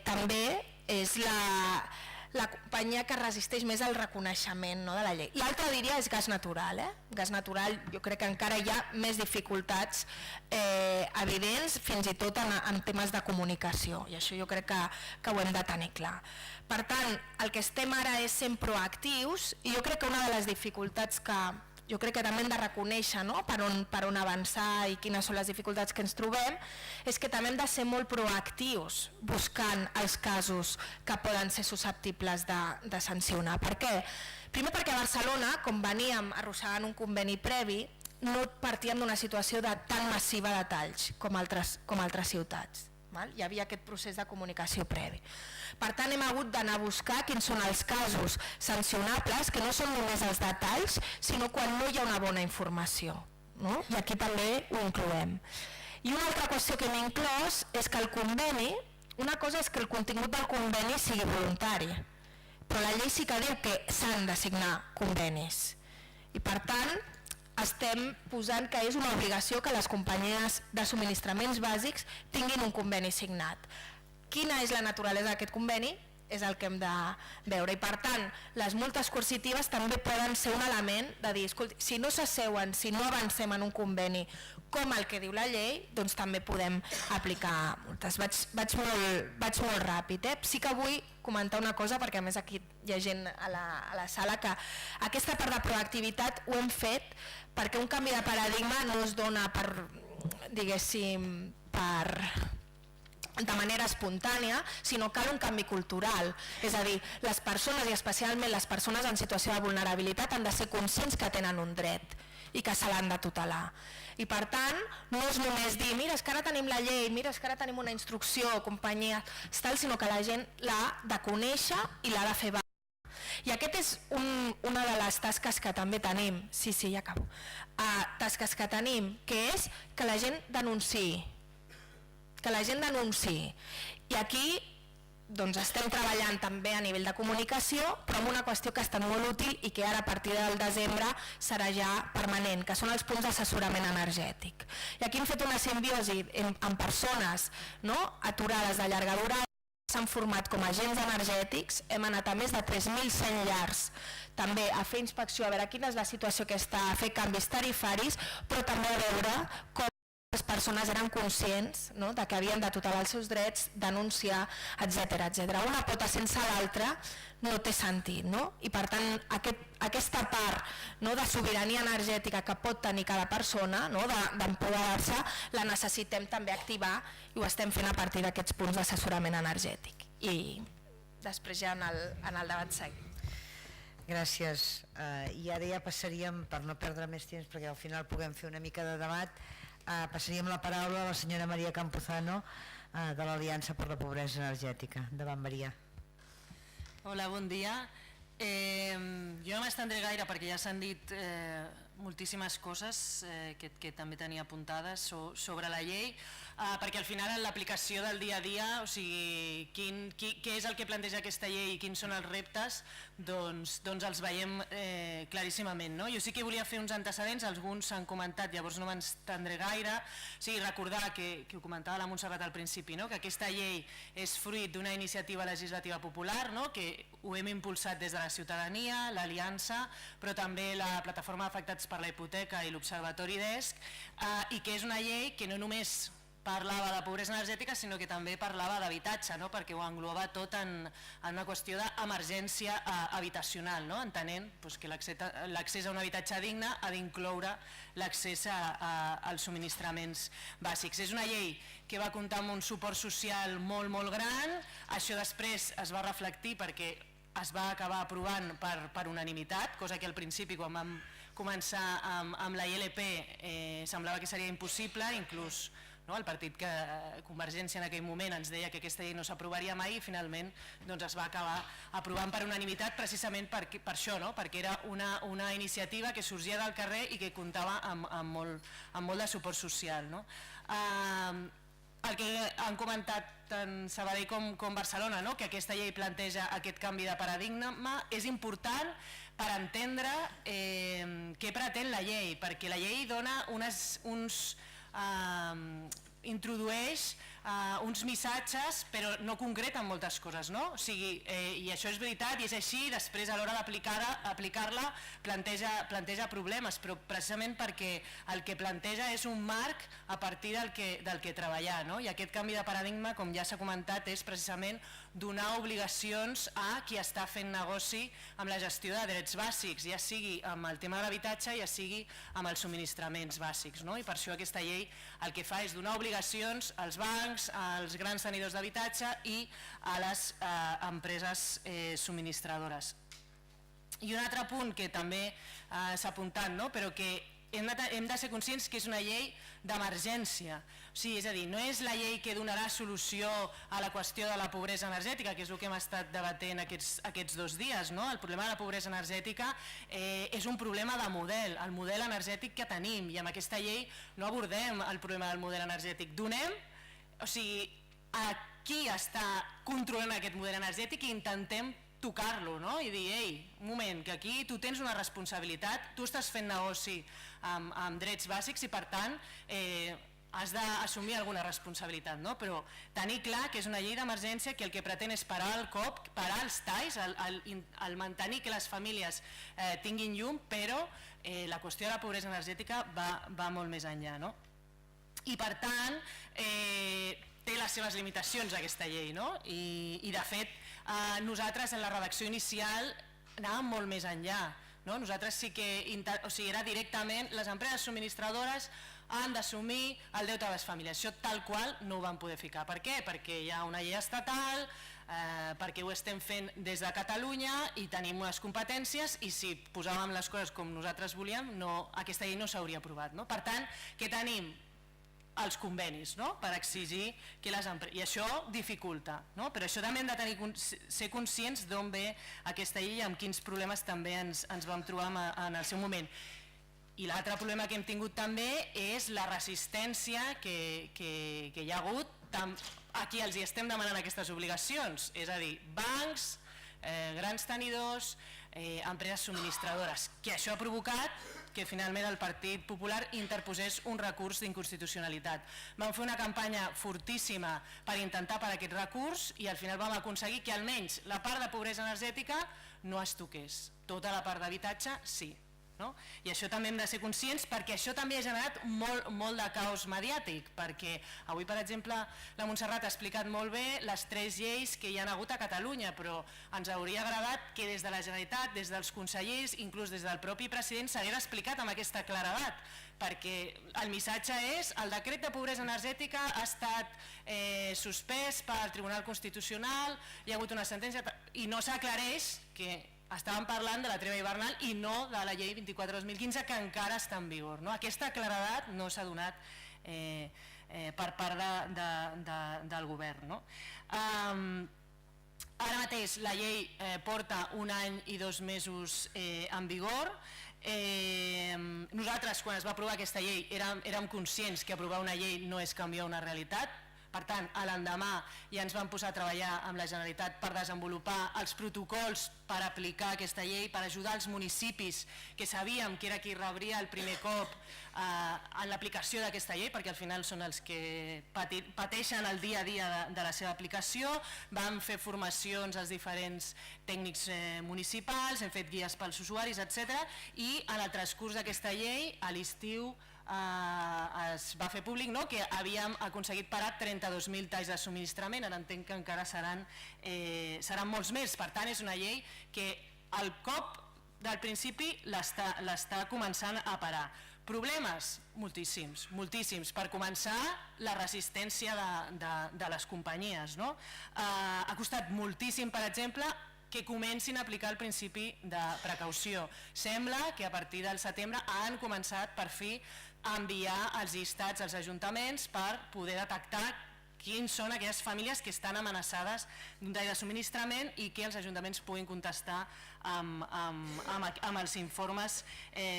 C: també és la companyia que resisteix més al reconeixement de la llei. L'altra diria és gas natural. Gas natural jo crec que encara hi ha més dificultats evidents fins i tot en temes de comunicació i això jo crec que ho hem de tenir clar. Per tant, el que estem ara és sent proactius i jo crec que una de les dificultats que jo crec que també hem de reconèixer per on avançar i quines són les dificultats que ens trobem, és que també hem de ser molt proactius buscant els casos que poden ser susceptibles de sancionar. Per què? Primer perquè a Barcelona, com veníem arrossegant un conveni previ, no partíem d'una situació de tan massiva de talls com altres ciutats. Hi havia aquest procés de comunicació previ. Per tant, hem hagut d'anar a buscar quins són els casos sancionables, que no són només els detalls, sinó quan no hi ha una bona informació. I aquí també ho incloem. I una altra qüestió que hem inclòs és que el conveni, una cosa és que el contingut del conveni sigui voluntari, però la llei sí que diu que s'han de signar convenis. I per tant, estem posant que és una obligació que les companyies de subministraments bàsics tinguin un conveni signat. Quina és la naturalesa d'aquest conveni? És el que hem de veure. I per tant, les multes coercitives també poden ser un element de dir, escolti, si no s'asseuen, si no avancem en un conveni com el que diu la llei, doncs també podem aplicar multes. Vaig molt ràpid. Sí que vull comentar una cosa, perquè a més aquí hi ha gent a la sala, que aquesta part de proactivitat ho hem fet perquè un canvi de paradigma no es dona per, diguéssim, de manera espontània, sinó cal un canvi cultural. És a dir, les persones, i especialment les persones en situació de vulnerabilitat, han de ser conscients que tenen un dret i que se l'han de tutelar. I per tant, no és només dir, mira, és que ara tenim la llei, mira, és que ara tenim una instrucció, companyia, sinó que la gent l'ha de conèixer i l'ha de fer valer. I aquest és una de les tasques que també tenim, sí, ja acabo, tasques que tenim, que és que la gent denunciï, I aquí doncs estem treballant també a nivell de comunicació, però amb una qüestió que ha estat molt útil i que ara a partir del desembre serà ja permanent, que són els punts d'assessorament energètic. I aquí hem fet una simbiosi amb persones aturades de llarga durada, s'han format com a agents energètics, hem anat a més de 3.100 llars també a fer inspecció, a veure quina és la situació que està, a fer canvis tarifaris, però també a veure com les persones eren conscients de que havien de tutelar els seus drets, denunciar, etc. Una pota sense l'altra no té sentit, i per tant aquesta part de sobirania energètica que pot tenir cada persona, d'empoderar-se, la necessitem també activar i ho estem fent a partir d'aquests punts d'assessorament energètic. I després ja en el debat seguim.
A: Gràcies. I ara ja passaríem, per no perdre més temps, perquè al final puguem fer una mica de debat, passaríem la paraula a la senyora Maria Campuzano de l'Aliança per la Pobresa Energètica. Endavant, Maria.
D: Hola, bon dia. Jo no m'estendré gaire perquè ja s'han dit moltíssimes coses que també tenia apuntades sobre la llei, perquè al final en l'aplicació del dia a dia, o sigui, què és el que planteja aquesta llei i quins són els reptes, doncs els veiem claríssimament. Jo sí que volia fer uns antecedents, alguns s'han comentat, llavors no m'estendré gaire. Sí, recordar que ho comentava la Montserrat al principi, que aquesta llei és fruit d'una iniciativa legislativa popular, que ho hem impulsat des de la ciutadania, l'Aliança, però també la Plataforma d'Afectats per la Hipoteca i l'Observatori DESC, i que és una llei que no només parlava de pobresa energètica, sinó que també parlava d'habitatge, perquè ho engloba tot en una qüestió d'emergència habitacional, entenent que l'accés a un habitatge digne ha d'incloure l'accés als subministraments bàsics. És una llei que va comptar amb un suport social molt, molt gran, això després es va reflectir perquè es va acabar aprovant per unanimitat, cosa que al principi, quan vam començar amb la ILP, semblava que seria impossible, inclús el partit que Convergència en aquell moment ens deia que aquesta llei no s'aprovaria mai i finalment es va acabar aprovant per unanimitat precisament per això, perquè era una iniciativa que sorgia del carrer i que comptava amb molt de suport social. El que han comentat tant Sabadell com Barcelona, que aquesta llei planteja aquest canvi de paradigma, és important per entendre què pretén la llei, perquè la llei dona introdueix uns missatges però no concreta en moltes coses, i això és veritat i és així, després a l'hora d'aplicar-la planteja problemes, però precisament perquè el que planteja és un marc a partir del que treballar, i aquest canvi de paradigma, com ja s'ha comentat, és precisament donar obligacions a qui està fent negoci amb la gestió de drets bàsics, ja sigui amb el tema de l'habitatge, ja sigui amb els subministraments bàsics, i per això aquesta llei el que fa és donar obligacions als bancs, als grans tenidors d'habitatge i a les empreses subministradores. I un altre punt que també s'ha apuntat, però que hem de ser conscients que és una llei d'emergència, és a dir, no és la llei que donarà solució a la qüestió de la pobresa energètica, que és el que hem estat debatent aquests 2 dies. El problema de la pobresa energètica és un problema de model, el model energètic que tenim, i amb aquesta llei no abordem el problema del model energètic, a qui està controlant aquest model energètic i intentem tocar-lo i dir, ei, un moment, que aquí tu tens una responsabilitat, tu estàs fent negoci amb drets bàsics i per tant has d'assumir alguna responsabilitat, però tenir clar que és una llei d'emergència que el que pretén és parar el cop, parar els talls, el mantenir que les famílies tinguin llum, però la qüestió de la pobresa energètica va molt més enllà. I per tant té les seves limitacions aquesta llei, no? I de fet nosaltres en la redacció inicial anàvem molt més enllà, no? Nosaltres sí que era directament les empreses subministradores han d'assumir el deute de les famílies. Això tal qual no ho vam poder ficar. Per què? Perquè hi ha una llei estatal, perquè ho estem fent des de Catalunya i tenim unes competències i si posàvem les coses com nosaltres volíem, aquesta llei no s'hauria aprovat. No? Per tant, què tenim? Els convenis, no? Per exigir que les empreses... I això dificulta, no? Però això també hem de ser conscients d'on ve aquesta llei i amb quins problemes també ens vam trobar en el seu moment. I l'altre problema que hem tingut també és la resistència que hi ha hagut a qui els hi estem demanant aquestes obligacions, és a dir, bancs, grans tenidors, empreses subministradores, que això ha provocat que finalment el Partit Popular interposés un recurs d'inconstitucionalitat. Vam fer una campanya fortíssima per intentar parar aquest recurs i al final vam aconseguir que almenys la part de pobresa energètica no es toqués, tota la part d'habitatge sí. No? I això també hem de ser conscients perquè això també ha generat molt de caos mediàtic, perquè avui per exemple la Montserrat ha explicat molt bé les 3 lleis que hi ha hagut a Catalunya, però ens hauria agradat que des de la Generalitat, des dels consellers, inclús des del propi president s'hagués explicat amb aquesta claredat, perquè el missatge és el decret de pobresa energètica ha estat suspès pel Tribunal Constitucional, hi ha hagut una sentència i no s'aclareix que estàvem parlant de la treva hivernal i no de la llei 24/2015 que encara està en vigor. No? Aquesta claredat no s'ha donat per part del govern. No? Ara mateix la llei porta 1 any i 2 mesos en vigor. Nosaltres quan es va aprovar aquesta llei érem conscients que aprovar una llei no és canviar una realitat. Per tant, a l'endemà ja ens vam posar a treballar amb la Generalitat per desenvolupar els protocols per aplicar aquesta llei, per ajudar els municipis que sabíem que era qui rebria el primer cop en l'aplicació d'aquesta llei, perquè al final són els que pateixen el dia a dia de la seva aplicació. Vam fer formacions als diferents tècnics municipals, hem fet guies pels usuaris, etc. I en el transcurs d'aquesta llei, a l'estiu, es va fer públic que havíem aconseguit parar 32.000 talls de subministrament, ara entenc que encara seran molts més. Per tant, és una llei que al cop del principi l'està començant a parar. Problemes? Moltíssims, moltíssims. Per començar, la resistència de les companyies. Ha costat moltíssim, per exemple, que comencin a aplicar el principi de precaució. Sembla que a partir del setembre han començat per fi a enviar els llistats als ajuntaments per poder detectar quins són aquelles famílies que estan amenaçades d'un tall de subministrament i que els ajuntaments puguin contestar amb els informes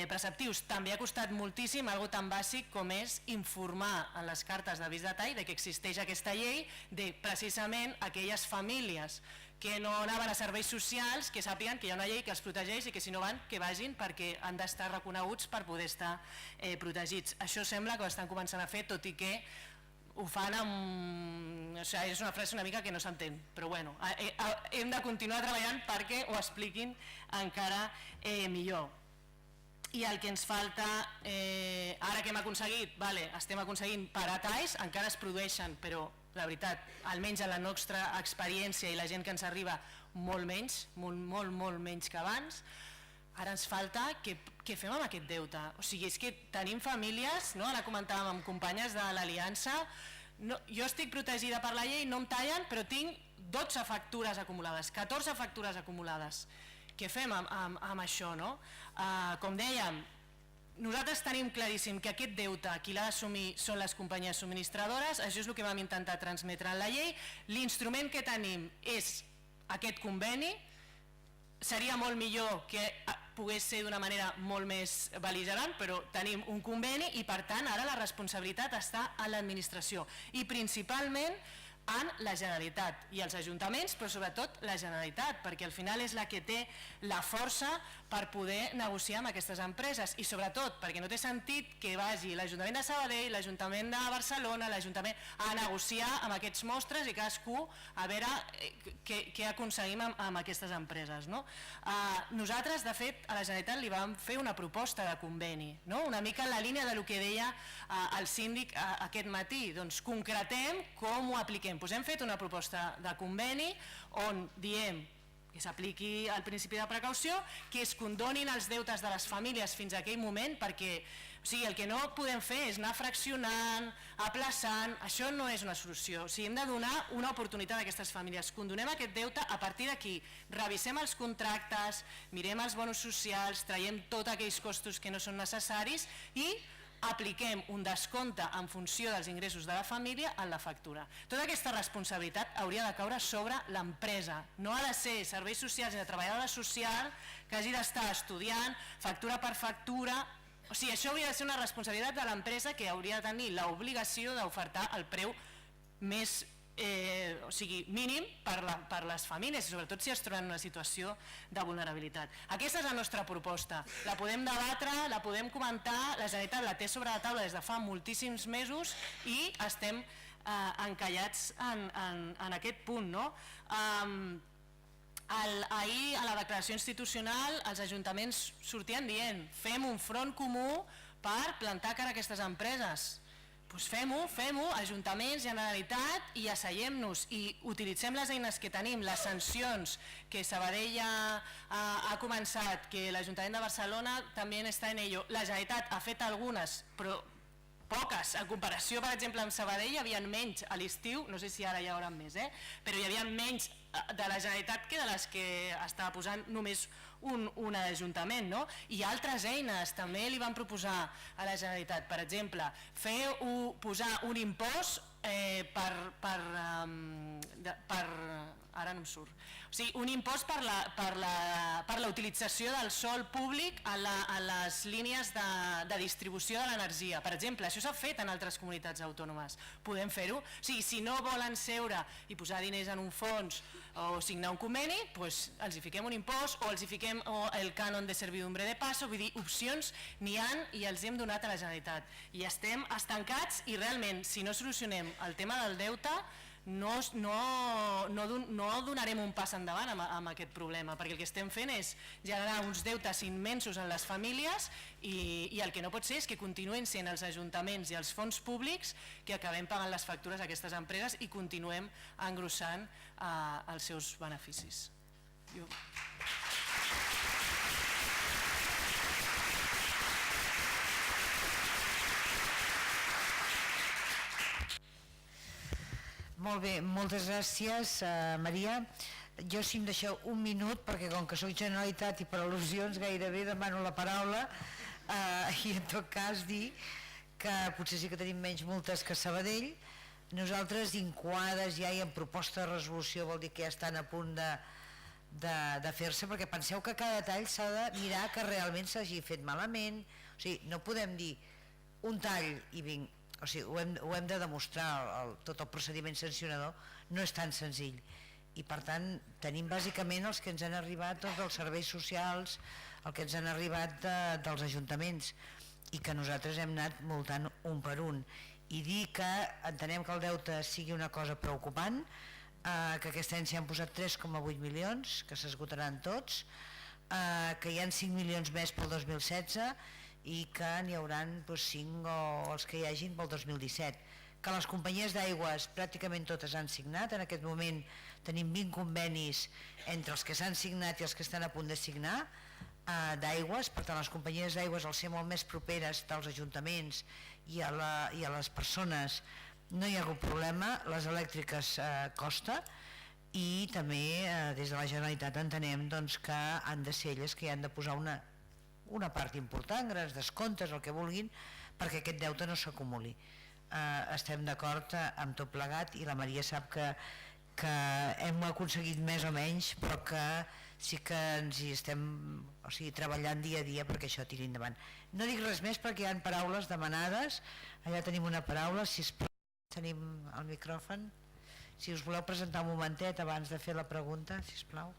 D: preceptius. També ha costat moltíssim algo tan bàsic com és informar en les cartes d'avís de tall de que existeix aquesta llei de precisament aquelles famílies que no anaven a serveis socials, que sàpiguen que hi ha una llei que els protegeix i que si no van, que vagin perquè han d'estar reconeguts per poder estar protegits. Això sembla que ho estan començant a fer, tot i que ho fan amb... és una frase una mica que no s'entén, però bueno, hem de continuar treballant perquè ho expliquin encara millor. I el que ens falta, ara que hem aconseguit, estem aconseguint parar talls, encara es produeixen, però la veritat, almenys en la nostra experiència i la gent que ens arriba, molt menys, molt menys que abans. Ara ens falta què fem amb aquest deute. O sigui, és que tenim famílies, ara comentàvem amb companyes de l'Aliança, jo estic protegida per la llei, no em tallen, però tinc 12 factures acumulades, 14 factures acumulades. Què fem amb això? Com dèiem, nosaltres tenim claríssim que aquest deute qui l'ha d'assumir són les companyies subministradores, això és el que vam intentar transmetre en la llei. L'instrument que tenim és aquest conveni, seria molt millor que pogués ser d'una manera molt més bel·ligerant, però tenim un conveni i per tant ara la responsabilitat està a l'administració i principalment en la Generalitat i els ajuntaments, però sobretot la Generalitat, perquè al final és la que té la força per poder negociar amb aquestes empreses i sobretot perquè no té sentit que vagi l'Ajuntament de Sabadell, l'Ajuntament de Barcelona, l'Ajuntament a negociar amb aquests mostres i cadascú a veure què aconseguim amb aquestes empreses. Nosaltres, de fet, a la Generalitat li vam fer una proposta de conveni, una mica en la línia del que deia el síndic aquest matí, doncs concretem com ho apliquem. Hem fet una proposta de conveni on diem que s'apliqui el principi de precaució, que es condonin els deutes de les famílies fins a aquell moment, perquè el que no podem fer és anar fraccionant, aplaçant, això no és una solució. Hem de donar una oportunitat a aquestes famílies, condonem aquest deute, a partir d'aquí revisem els contractes, mirem els bonus socials, traiem tots aquells costos que no són necessaris i apliquem un descompte en funció dels ingressos de la família en la factura. Tota aquesta responsabilitat hauria de caure sobre l'empresa, no ha de ser serveis socials ni de treballadora social que hagi d'estar estudiant factura per factura. Això hauria de ser una responsabilitat de l'empresa que hauria de tenir l'obligació d'ofertar el preu més mínim per les famílies i sobretot si es troben en una situació de vulnerabilitat. Aquesta és la nostra proposta, la podem debatre, la podem comentar, la Generalitat la té sobre la taula des de fa moltíssims mesos i estem encallats en aquest punt. Ahir a la declaració institucional els ajuntaments sortien dient fem un front comú per plantar cara a aquestes empreses. Doncs fem-ho, Ajuntaments, Generalitat, i asseiem-nos i utilitzem les eines que tenim, les sancions que Sabadell ja ha començat, que l'Ajuntament de Barcelona també està en ello. La Generalitat ha fet algunes, però poques. En comparació, per exemple, amb Sabadell hi havia menys a l'estiu, no sé si ara hi haurà més, però hi havia menys de la Generalitat que de les que estava posant només un ajuntament, i altres eines també li van proposar a la Generalitat, per exemple posar un impost ara no em surt, un impost per la utilització del sòl públic a les línies de distribució de l'energia, per exemple. Això s'ha fet en altres comunitats autònomes, podem fer-ho. Si no volen seure i posar diners en un fons o signar un conveni, doncs els hi fiquem un impost o els hi fiquem el cànon de servidumbre de paso, vull dir, opcions n'hi ha i els hem donat a la Generalitat. I estem estancats i realment, si no solucionem el tema del deute, no donarem un pas endavant amb aquest problema, perquè el que estem fent és generar uns deutes immensos en les famílies i el que no pot ser és que continuïn sent els ajuntaments i els fons públics que acabem pagant les factures a aquestes empreses i continuem engrossant els seus beneficis.
A: Molt bé, moltes gràcies, Maria. Jo, si em deixeu un minut, perquè com que soc Generalitat i per al·lusions gairebé demano la paraula, i en tot cas dir que potser sí que tenim menys multes que Sabadell. Nosaltres, incoades ja i en proposta de resolució, vol dir que ja estan a punt de fer-se, perquè penseu que cada tall s'ha de mirar que realment s'hagi fet malament. O sigui, no podem dir un tall i vinc. O sigui, ho hem de demostrar, tot el procediment sancionador no és tan senzill i per tant tenim bàsicament els que ens han arribat dels serveis socials, el que ens han arribat dels ajuntaments i que nosaltres hem anat multant un per un i dir que entenem que el deute sigui una cosa preocupant, que aquest any s'hi han posat 3,8 milions, que s'esgotaran tots, que hi ha 5 milions més pel 2016 i que n'hi haurà 5 o els que hi hagin pel 2017, que les companyies d'aigües pràcticament totes han signat. En aquest moment tenim 20 convenis entre els que s'han signat i els que estan a punt de signar d'aigües, per tant les companyies d'aigües al ser molt més properes dels ajuntaments i a les persones no hi ha hagut problema. Les elèctriques costa i també des de la Generalitat entenem que han de ser elles que hi han de posar una part important, grans descomptes, el que vulguin, perquè aquest deute no s'acumuli. Estem d'acord amb tot plegat i la Maria sap que hem aconseguit més o menys, però que sí que ens hi estem treballant dia a dia perquè això tiri endavant. No dic res més perquè hi ha paraules demanades. Allà tenim una paraula, sisplau, tenim el micròfon. Si us voleu presentar un momentet abans de fer la pregunta, sisplau.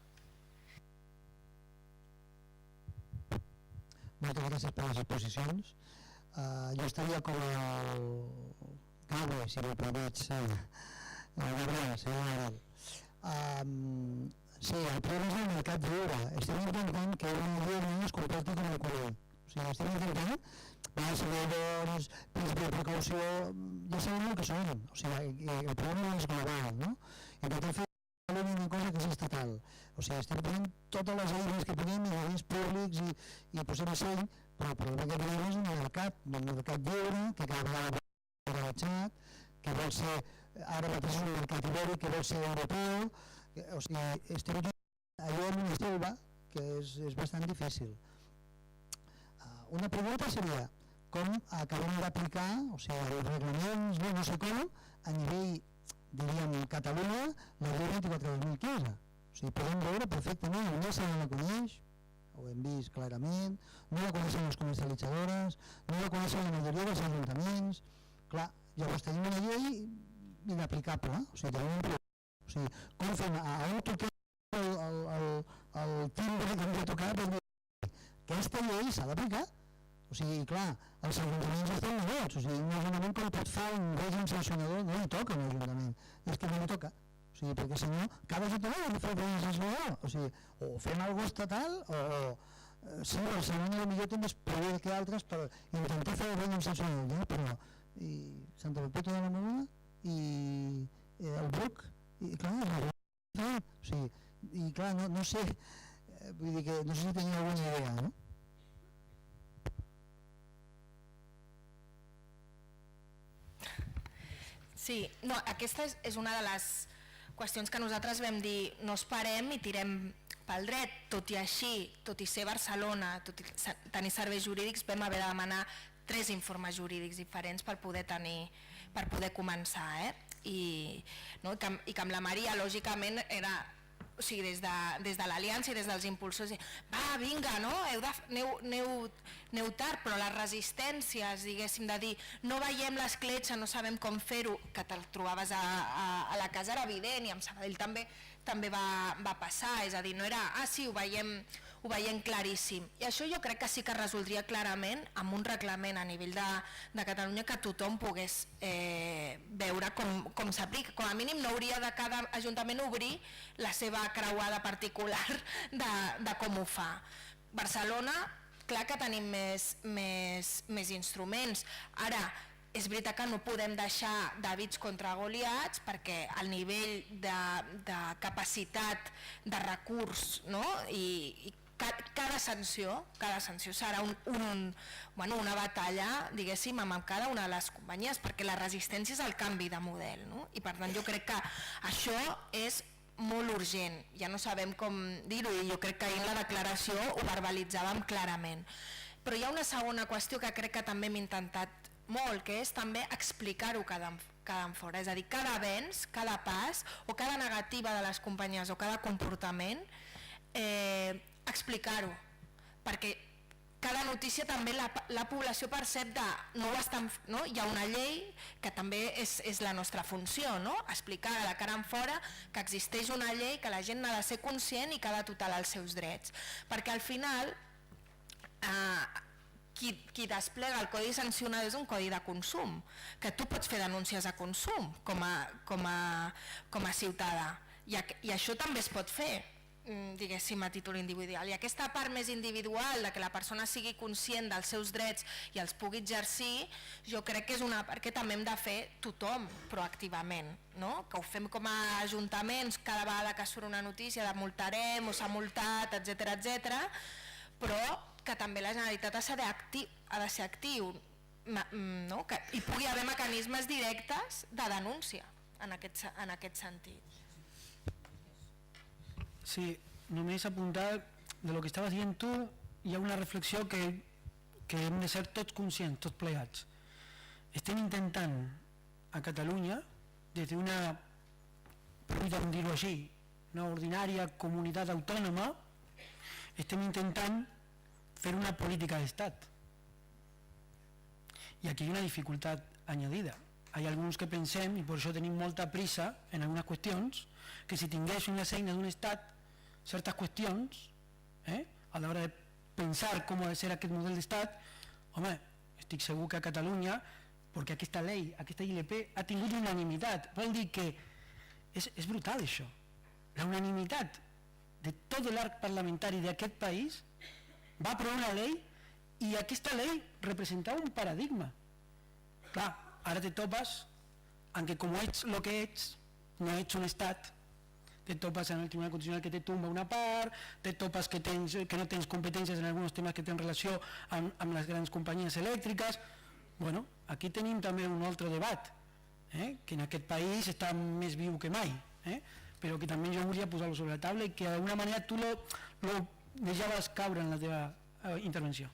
E: Moltes gràcies per les exposicions. Jo estaria com el Gabriel, si m'ho permets, Gabriel, senyor Gabriel. Sí, el problema és el mercat lliure. Estem intentant que una llei es comporti com el conill. O sigui, estem intentant, doncs, plans de precaució, ja sabem el que són. O sigui, el problema és global, no? Intentem fer una cosa que és estatal. O sigui, estem posant totes les eines que podem i els públics i posem a seny, però el problema que tenim és un mercat lliure, que cada vegada va organitzat, que vol ser, ara mateix és un mercat ibèric, que vol ser europeu, o sigui, estem allò en una selva que és bastant difícil. Una pregunta seria, com acabem d'aplicar, o sigui, els reglaments, no sé com, a nivell, diríem, Catalunya, la llei 24/2015. O sigui, podem veure perfectament, la mesa no la coneix, ho hem vist clarament, no la coneixen les comercialitzadores, no la coneixen la majoria dels ajuntaments. Clar, llavors tenim una llei inaplicable, o sigui, tenim un problema. O sigui, com fem, a on toquem el timbre que hem de tocar per dir aquesta llei s'ha d'aplicar? O sigui, clar, els ajuntaments estan negats, o sigui, un ajuntament com pot fer un règim sancionador, no li toca a un ajuntament, és que no li toca. O sigui, perquè si no, cada ajuntament ha de fer un règim sancionador, o sigui, o fem alguna cosa estatal, o sí, Barcelona potser té més poder que altres per intentar fer el règim sancionador, però i Santa Perpètua de la Mogoda i el Bruc, i clar, o sigui, i clar, no sé, vull dir que no sé si tenia alguna idea, no?
C: Sí, no, aquesta és una de les qüestions que nosaltres vam dir no esperem i tirem pel dret, tot i així, tot i ser Barcelona, tot i tenir serveis jurídics, vam haver de demanar 3 informes jurídics diferents per poder començar, I que amb la Maria, lògicament, era, o sigui, des de l'Aliança i des dels impulsors, va, vinga, no? Aneu tard, però les resistències, diguéssim, de dir no veiem l'escletxa, no sabem com fer-ho, que te'l trobaves a la casa era evident i amb Sabadell també va passar, és a dir, no era, sí, ho veiem claríssim. I això jo crec que sí que es resoldria clarament amb un reglament a nivell de Catalunya que tothom pogués veure com s'aplica. Com a mínim no hauria de cada ajuntament obrir la seva creuada particular de com ho fa. Barcelona, clar que tenim més instruments. Ara, és veritat que no podem deixar Davids contra Goliats perquè el nivell de capacitat de recurs, no? I cada sanció serà una batalla, diguéssim, amb cada una de les companyies, perquè la resistència és el canvi de model, no? I per tant jo crec que això és molt urgent, ja no sabem com dir-ho i jo crec que ahir en la declaració ho verbalitzàvem clarament. Però hi ha una segona qüestió que crec que també hem intentat molt, que és també explicar-ho cada fora, és a dir, cada avenç, cada pas o cada negativa de les companyies o cada comportament, explicar-ho, perquè cada notícia també la població percep de no, hi ha una llei que també és la nostra funció, no? Explicar a la cara en fora que existeix una llei, que la gent n'ha de ser conscient i que ha de tutelar els seus drets, perquè al final qui desplega el codi sancionador és un codi de consum, que tu pots fer denúncies a consum com a ciutadà, i això també es pot fer, diguéssim, a títol individual. I aquesta part més individual, de que la persona sigui conscient dels seus drets i els pugui exercir, jo crec que és una part que també hem de fer tothom proactivament, no? Que ho fem com a ajuntaments cada vegada que surt una notícia de multarem o s'ha multat, etc, però que també la Generalitat ha de ser actiu, no? Que hi pugui haver mecanismes directes de denúncia en aquest sentit.
B: Sí, només apuntar de lo que estaves dient tu, hi ha una reflexió que hem de ser tots conscients, tots plegats. Estem intentant a Catalunya, des d'una, podríem dir-ho així, una ordinària comunitat autònoma, estem intentant fer una política d'estat. I aquí hi ha una dificultat añadida, hi ha alguns que pensem, i per això tenim molta prisa en algunes qüestions, que si tinguéssim les eines d'un estat, certes qüestions, a l'hora de pensar com ha de ser aquest model d'estat, home, estic segur que a Catalunya, perquè aquesta llei, aquesta ILP, ha tingut unanimitat. Vol dir que és brutal això. La unanimitat de tot l'arc parlamentari d'aquest país va aprovar una llei i aquesta llei representava un paradigma. Clar, ara te topes en que com ets el que ets, no ets un estat, te topes en el Tribunal Constitucional que te tomba una part, te topes que no tens competències en alguns temes que tenen relació amb les grans companyies elèctriques. Bueno, aquí tenim també un altre debat, que en aquest país està més viu que mai, però que també jo volia posar-lo sobre la taula i que d'alguna manera tu lo deixaves caure en la teva intervenció.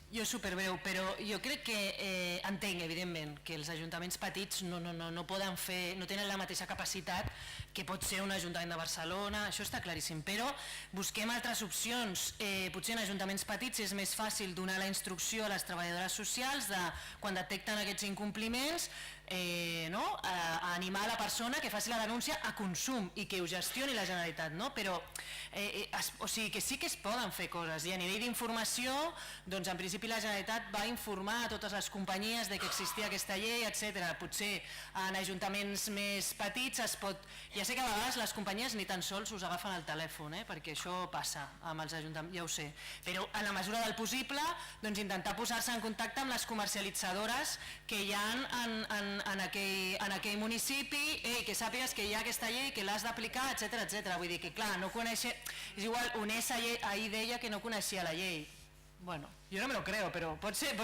D: Jo superbreu, però jo crec que entenc, evidentment, que els ajuntaments petits no poden fer, no tenen la mateixa capacitat que pot ser un ajuntament de Barcelona, això està claríssim, però busquem altres opcions. Potser en ajuntaments petits és més fàcil donar la instrucció a les treballadores socials de quan detecten aquests incompliments, a animar la persona que faci la denúncia a consum i que ho gestioni la Generalitat, però o sigui que sí que es poden fer coses i a nivell d'informació, doncs en principi la Generalitat va informar a totes les companyies de que existia aquesta llei, etc. Potser en ajuntaments més petits es pot... Ja sé que a vegades les companyies ni tan sols us agafen el telèfon, perquè això passa amb els ajuntaments, ja ho sé, però en la mesura del possible doncs intentar posar-se en contacte amb les comercialitzadores que hi ha en aquell municipi, que sàpigues que hi ha aquesta llei, que l'has d'aplicar, etc. Vull dir que clar, no conèixer... És igual, Unesa ahir deia que no coneixia la llei. Bueno, jo no me lo creo, però pot ser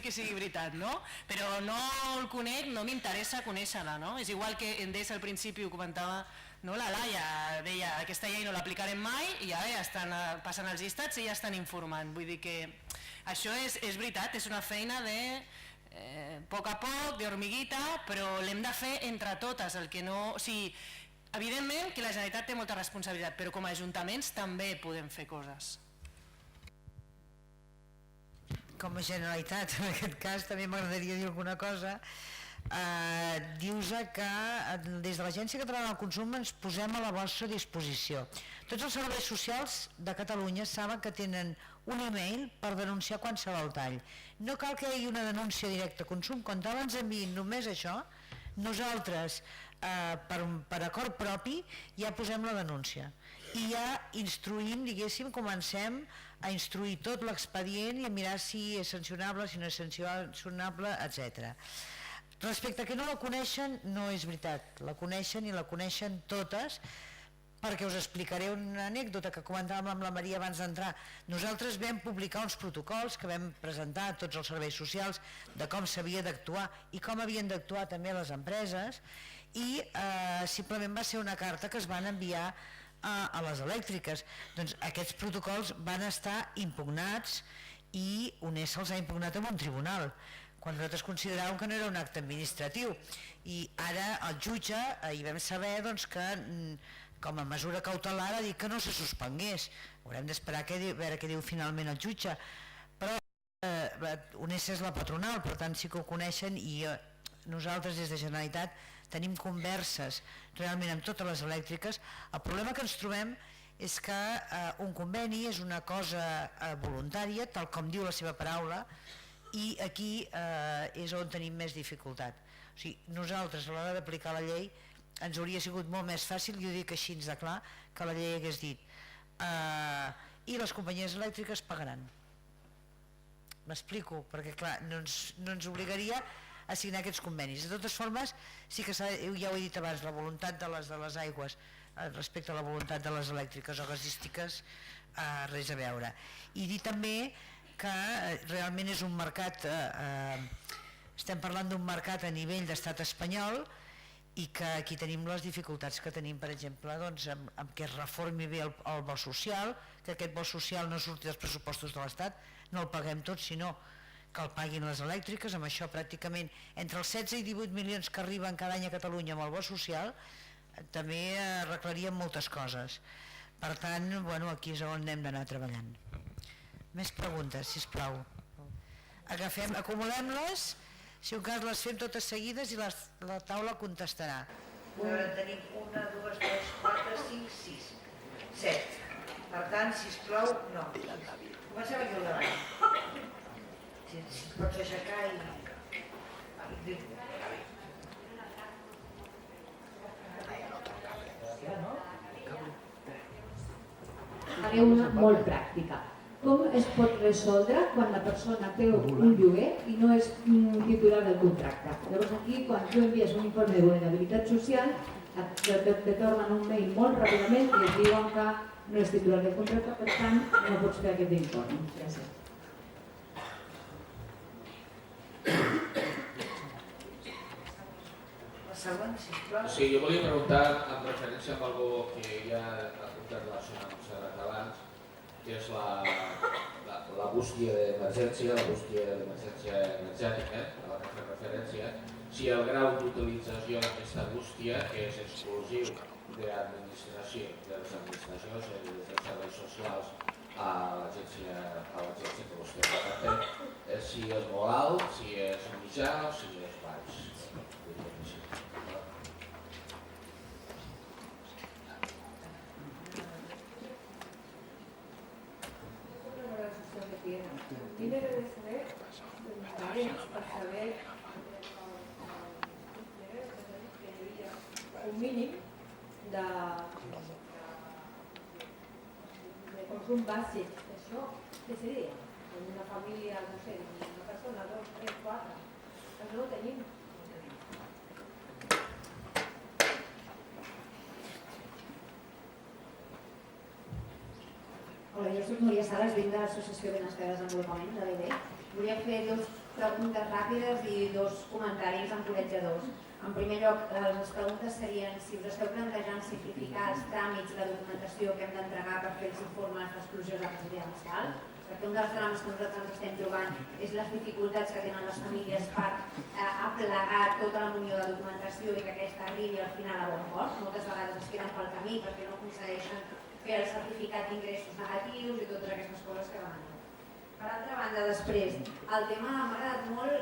D: que sigui veritat, no? Però no el conec, no m'interessa conèixer-la, no? És igual que Endesa al principi ho comentava, no? La Laia deia aquesta llei no l'aplicarem mai i ja estan passant els llistats i ja estan informant. Vull dir que això és veritat, és una feina de poc a poc, d'hormiguita, però l'hem de fer entre totes, el que no... O sigui, evidentment que la Generalitat té molta responsabilitat, però com a ajuntaments també podem fer coses.
A: Com a Generalitat, en aquest cas, també m'agradaria dir alguna cosa. Dius que des de l'Agència Catalana del Consum ens posem a la vostra disposició. Tots els serveis socials de Catalunya saben que tenen un e-mail per denunciar qualsevol tall. No cal que hi hagi una denúncia directa a Consum, quan abans enviïn només això, nosaltres per acord propi ja posem la denúncia i ja instruïm, diguéssim, comencem a instruir tot l'expedient i a mirar si és sancionable, si no és sancionable, etc. Respecte a que no la coneixen, no és veritat, la coneixen i la coneixen totes, perquè us explicaré una anècdota que comentàvem amb la Maria abans d'entrar. Nosaltres vam publicar uns protocols que vam presentar a tots els serveis socials de com s'havia d'actuar i com havien d'actuar també les empreses, i simplement va ser una carta que es van enviar a les elèctriques. Doncs aquests protocols van estar impugnats i Unesa els ha impugnat en un tribunal, quan nosaltres consideràvem que no era un acte administratiu, i ara el jutge hi vam saber que com a mesura cautelar ha dit que no se suspengués. Haurem d'esperar a veure què diu finalment el jutge, però Unesa és la patronal, per tant sí que ho coneixen, i nosaltres des de Generalitat tenim converses realment amb totes les elèctriques. El problema que ens trobem és que un conveni és una cosa voluntària, tal com diu la seva paraula, i aquí és on tenim més dificultat. O sigui, nosaltres a l'hora d'aplicar la llei ens hauria sigut molt més fàcil, i ho dic així de clar, que la llei hagués dit i les companyies elèctriques pagaran. M'explico, perquè clar, no ens obligaria a signar aquests convenis. De totes formes, sí que ja ho he dit abans, la voluntat de les aigües respecte a la voluntat de les elèctriques o gasístiques, res a veure. I dir també que realment és un mercat, estem parlant d'un mercat a nivell d'estat espanyol, i que aquí tenim les dificultats que tenim, per exemple, amb que es reformi bé el bo social, que aquest bo social no surti dels pressupostos de l'Estat, no el paguem tots, sinó que el paguin les elèctriques. Amb això pràcticament entre els 16 i 18 milions que arriben cada any a Catalunya amb el bo social també arreglaríem moltes coses. Per tant, aquí és on hem d'anar treballant. Més preguntes, sisplau. acumulem-les, si un cas les fem totes seguides i la taula contestarà. Ara tenim 1, 2, 3, 4, 5, 6, 7. Per tant, sisplau, no. Comencem aquí al davant. Si et pots aixecar i...
F: Faré una molt pràctica. Com es pot resoldre quan la persona té un lloguer i no és titular del contracte? Llavors aquí, quan tu envies un informe de vulnerabilitat social, te tornen un mail molt ràpidament i et diuen que no és titular del contracte, per tant, no pots fer aquest informe. Gràcies.
G: Sí, jo volia preguntar en referència amb algo que ja ha relacionat amb Serrat abans, que és la bústia d'emergència, la bústia d'emergència energètica, a la que fa referència, si el grau d'utilització d'aquesta bústia és exclusiu de l'administració, de les administracions i dels serveis socials a l'agència que vostè reparteix, si és molt alt, si és mitjà o si és baix.
F: Primero de saber, para saber un mínim de consum bàsic. Això què seria? En una família, no sé, una persona, 2, 3, 4. Això no ho tenim.
H: Hola, jo soc Núria Sales, vinc de l'Associació Benestar i Desenvolupament de l'EB. Volia fer 2 preguntes ràpides i 2 comentaris encoratjadors. En primer lloc, les preguntes serien si us esteu plantejant simplificar els tràmits i la documentació que hem d'entregar per fer els informes d'exclusió residencial, perquè un dels drames que nosaltres ens estem trobant és les dificultats que tenen les famílies per aplegar tota la munió de documentació i que aquesta arribi al final a bon port. Moltes vegades es queden pel camí perquè no aconsegueixen fer el certificat d'ingressos negatius i totes aquestes coses que van. Per altra banda, després, el tema, m'ha agradat molt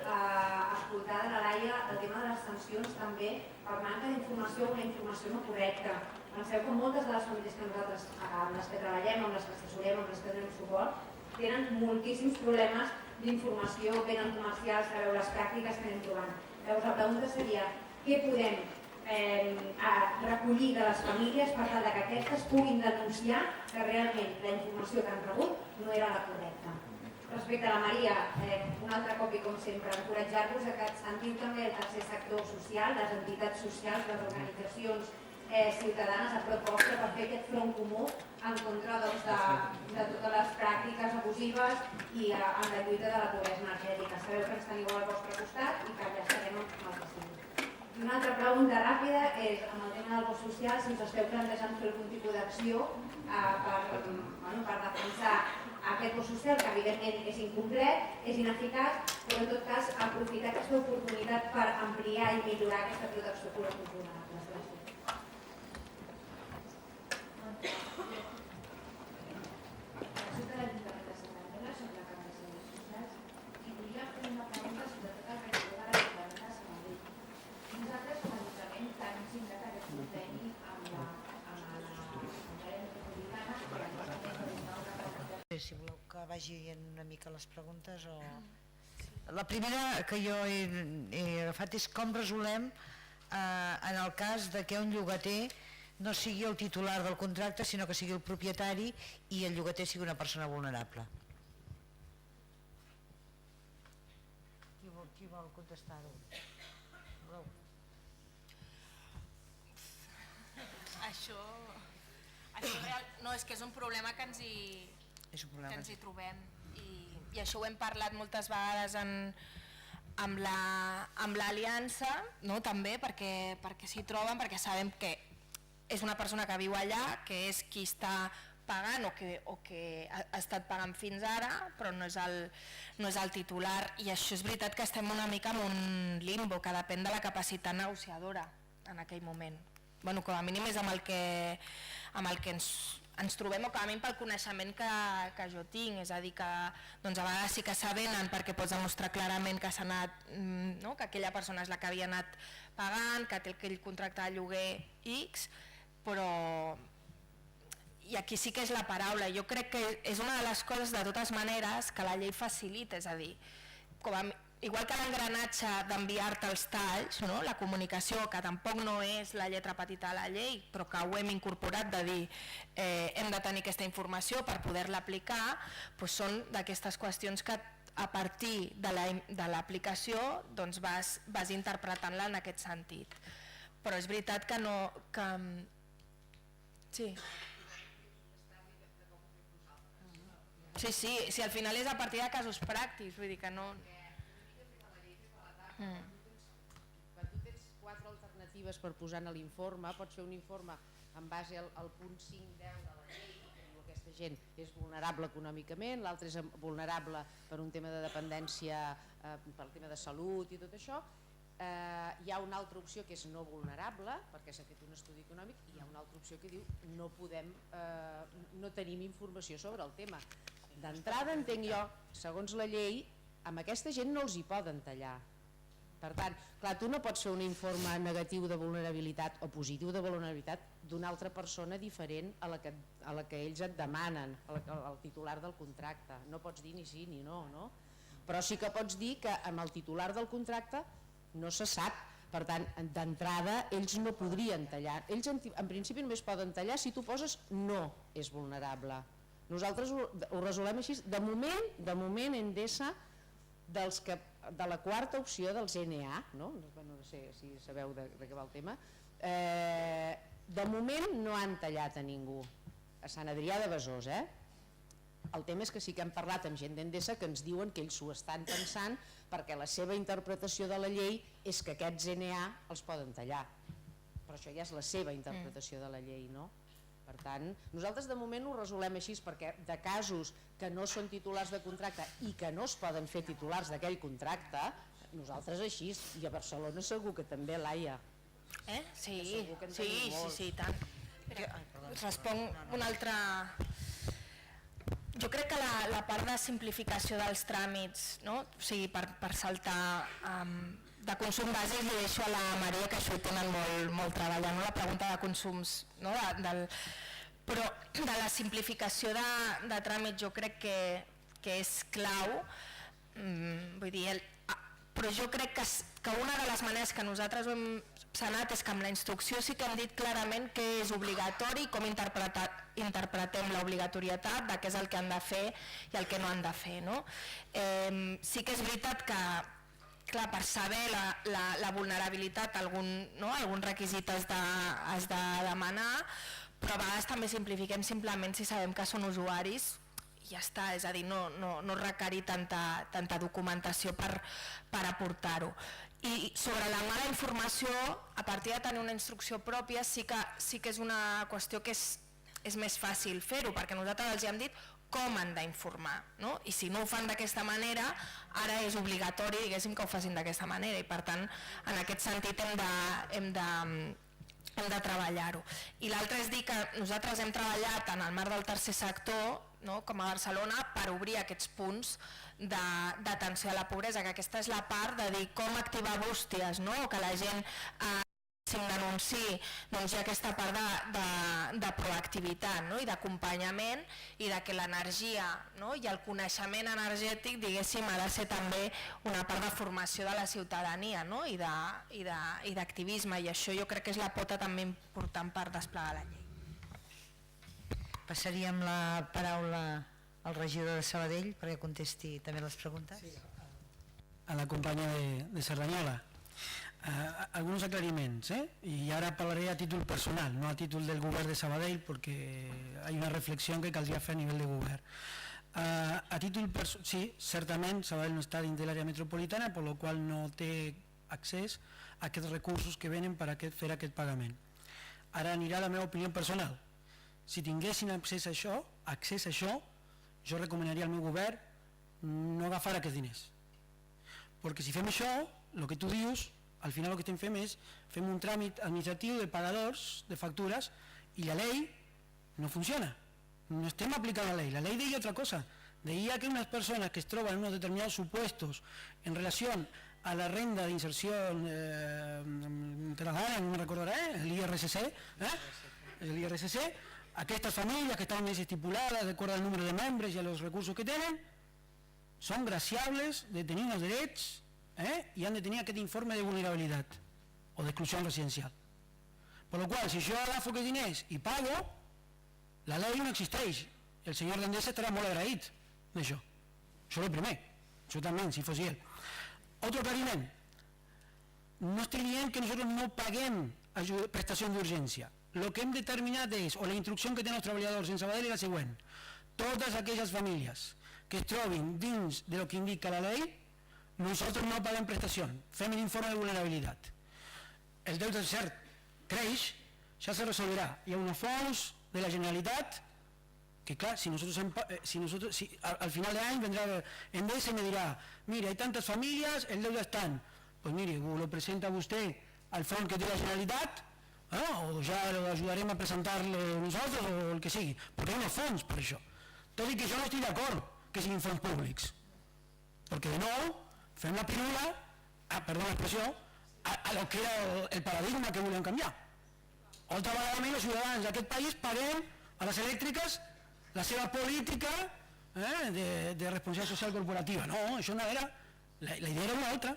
H: escoltar de la Laia, el tema de les sancions també per manca d'informació o una informació no correcta. Penseu que moltes de les famílies que nosaltres, amb les que treballem, amb les que assessorem, amb les que donem suport, tenen moltíssims problemes d'informació, venen comercials, sabeu les pràctiques que anem trobant. Llavors la pregunta seria, què podem recollir de les famílies per tal que aquestes puguin denunciar que realment la informació que han rebut no era la correcta. Respecte a la Maria, un altre cop i com sempre, encoratjar-vos a que sentiu també el tercer sector social, les entitats socials, les organitzacions ciutadanes a proposta per fer aquest front comú en contra de totes les pràctiques abusives i en la lluita de la pobresa energètica. Sabeu que ens teniu al vostre costat i que ja estarem amb el que sigui. I una altra pregunta ràpida és, amb el tema del bo social, si us esteu plantejant fer algun tipus d'acció per defensar aquest bo social, que evidentment és incomplet, és ineficaç, però en tot cas aprofitar aquesta oportunitat per ampliar i millorar aquesta protecció col·lectiva vulnerable.
A: Si voleu que vagi una mica les preguntes o... La primera que jo he agafat és com resolem en el cas de que un llogater no sigui el titular del contracte sinó que sigui el propietari i el llogater sigui una persona vulnerable. Qui vol contestar-ho?
C: Això no, és que és un problema que ens hi trobem i això ho hem parlat moltes vegades amb l'aliança, no? També perquè s'hi troben, perquè sabem que és una persona que viu allà, que és qui està pagant o que ha estat pagant fins ara, però no és el titular, i això és veritat que estem una mica en un limbo que depèn de la capacitat negociadora en aquell moment. Bueno, com a mínim és amb el que ens trobem, o com a mínim pel coneixement que jo tinc, és a dir, que doncs a vegades sí que s'avenen perquè pots demostrar clarament que s'ha anat, no? Que aquella persona és la que havia anat pagant, que té aquell contracte de lloguer X, però... I aquí sí que és la paraula. Jo crec que és una de les coses, de totes maneres, que la llei facilita, és a dir, igual que l'engranatge d'enviar-te els talls, no? La comunicació, que tampoc no és la lletra petita de la llei, però que ho hem incorporat de dir hem de tenir aquesta informació per poder-la aplicar, doncs són d'aquestes qüestions que a partir de l'aplicació doncs vas interpretant-la en aquest sentit. Però és veritat que no... Sí. Sí, al final és a partir de casos pràctics, vull dir que no...
I: Quan tu tens 4 alternatives per posar en l'informe, pots fer un informe en base al punt 5-10 de la llei, que diu aquesta gent és vulnerable econòmicament, l'altre és vulnerable per un tema de dependència, per tema de salut i tot això. Hi ha una altra opció que és no vulnerable, perquè s'ha fet un estudi econòmic, i hi ha una altra opció que diu no tenim informació sobre el tema. D'entrada entenc jo, segons la llei, amb aquesta gent no els hi poden tallar. Per tant, clar, tu no pots fer un informe negatiu de vulnerabilitat o positiu de vulnerabilitat d'una altra persona diferent a la que ells et demanen, al titular del contracte. No pots dir ni sí ni no, no? Però sí que pots dir que amb el titular del contracte no se sap. Per tant, d'entrada, ells no podrien tallar. Ells en principi només poden tallar si tu poses no és vulnerable. Nosaltres ho resolem així. De moment Endesa, de la quarta opció dels NA, no sé si sabeu de què va el tema, de moment no han tallat a ningú, a Sant Adrià de Besòs. El tema és que sí que hem parlat amb gent d'Endesa que ens diuen que ells s'ho estan pensant perquè la seva interpretació de la llei és que aquests NA els poden tallar, però això ja és la seva interpretació de la llei, no? Per tant, nosaltres de moment ho resolem així perquè de casos que no són titulars de contracte i que no es poden fer titulars d'aquell contracte, nosaltres així, i a Barcelona segur que també, Laia.
C: Sí, tant. Responc una altra... Jo crec que la part de simplificació dels tràmits, no? O sigui, per saltar de consum bàsic, li deixo a la Maria, que això ho tenen molt treballant, la pregunta de consums, no? Però de la simplificació de tràmits jo crec que és clau, vull dir, però jo crec que una de les maneres que nosaltres ho hem sanat és que amb la instrucció sí que hem dit clarament què és obligatori i com interpretem l'obligatorietat de què és el que han de fer i el que no han de fer, no? Sí que és veritat que, clar, per saber la vulnerabilitat algun requisit has de demanar, però a vegades també simplifiquem simplement si sabem que són usuaris i ja està, és a dir, no requerir tanta documentació per aportar-ho. I sobre la mala informació, a partir de tenir una instrucció pròpia, sí que és una qüestió que és més fàcil fer-ho, perquè nosaltres els hem dit com han d'informar, no? I si no ho fan d'aquesta manera, ara és obligatori, diguéssim, que ho facin d'aquesta manera, i per tant, en aquest sentit hem de treballar-ho. I l'altre és dir que nosaltres hem treballat en el marc del tercer sector, com a Barcelona, per obrir aquests punts d'atenció a la pobresa, que aquesta és la part de dir com activar bústies, o que la gent denunciï, doncs hi ha aquesta part de proactivitat i d'acompanyament i que l'energia i el coneixement energètic, diguéssim, ha de ser també una part de formació de la ciutadania i d'activisme, i això jo crec que és la pota també important per desplegar la llei.
A: Passaríem la paraula al regidor de Sabadell perquè contesti també les preguntes.
B: A la companya de Cerdanyola. Algunos aclariments, y ahora hablaré a título personal, no a título del govern de Sabadell, porque hay una reflexión que caldría fer a nivell de govern. A títol personal, sí, certament Sabadell no està dins de l'àrea metropolitana, per la qual no té accés a aquests recursos que venen per fer aquest pagament. Ara anirà la meva opinió personal. Si tinguessin accés a això, jo recomanaria al meu govern no agafar aquests diners. Perquè si fem això, el que tu dius, al final el que estem fent és fem un tràmit administratiu de pagadors, de factures, i la llei no funciona. no estem aplicant la ley deia otra cosa, deia que unas personas que es troban en unos determinados supuestos en relación a la renda de inserción ciudadana, no me recordaré, el IRCC, aquestes famílies que estan més estipulades d'acord al número de membres i a los recursos que tenen són graciables de tenir uns drets i han de tenir aquest informe de vulnerabilitat o d'exclusió residencial. Per lo qual, si jo agafo aquests diners i pago, la llei no existeix. El senyor d'Endesa estarà molt agraït d'això. Això és el primer. Això també, si fos ell. Otro aclariment. No estic dient que nosaltres no paguem prestació d'urgència. Lo que hem determinat és, o la instrucció que tenen els treballadors en Sabadell és la següent. Totes aquelles famílies que es trobin dins de lo que indica la llei, nosaltres no paguem prestació, fem l'informe de vulnerabilitat. El deute cert creix, ja se resolverà. Hi ha un fons de la Generalitat que, clar, si al final de any vendrà Endesa y me dirá, mira, hay tantas familias, el deute es tan. Pues mire, lo presenta usted al fons que té la Generalitat, o ja lo ajudarem a presentar-lo nosaltres o el que sigui, perquè hi ha fons per això. Tot i que jo no estic d'acord que siguin fons públics, perquè de nou fem la pirula, perdó l'expressió, a lo que era el paradigma que volem canviar. Altra vegada més els ciutadans d'aquest país paguem a les elèctriques la seva política de responsabilitat social corporativa. No, això no era, la idea era una altra,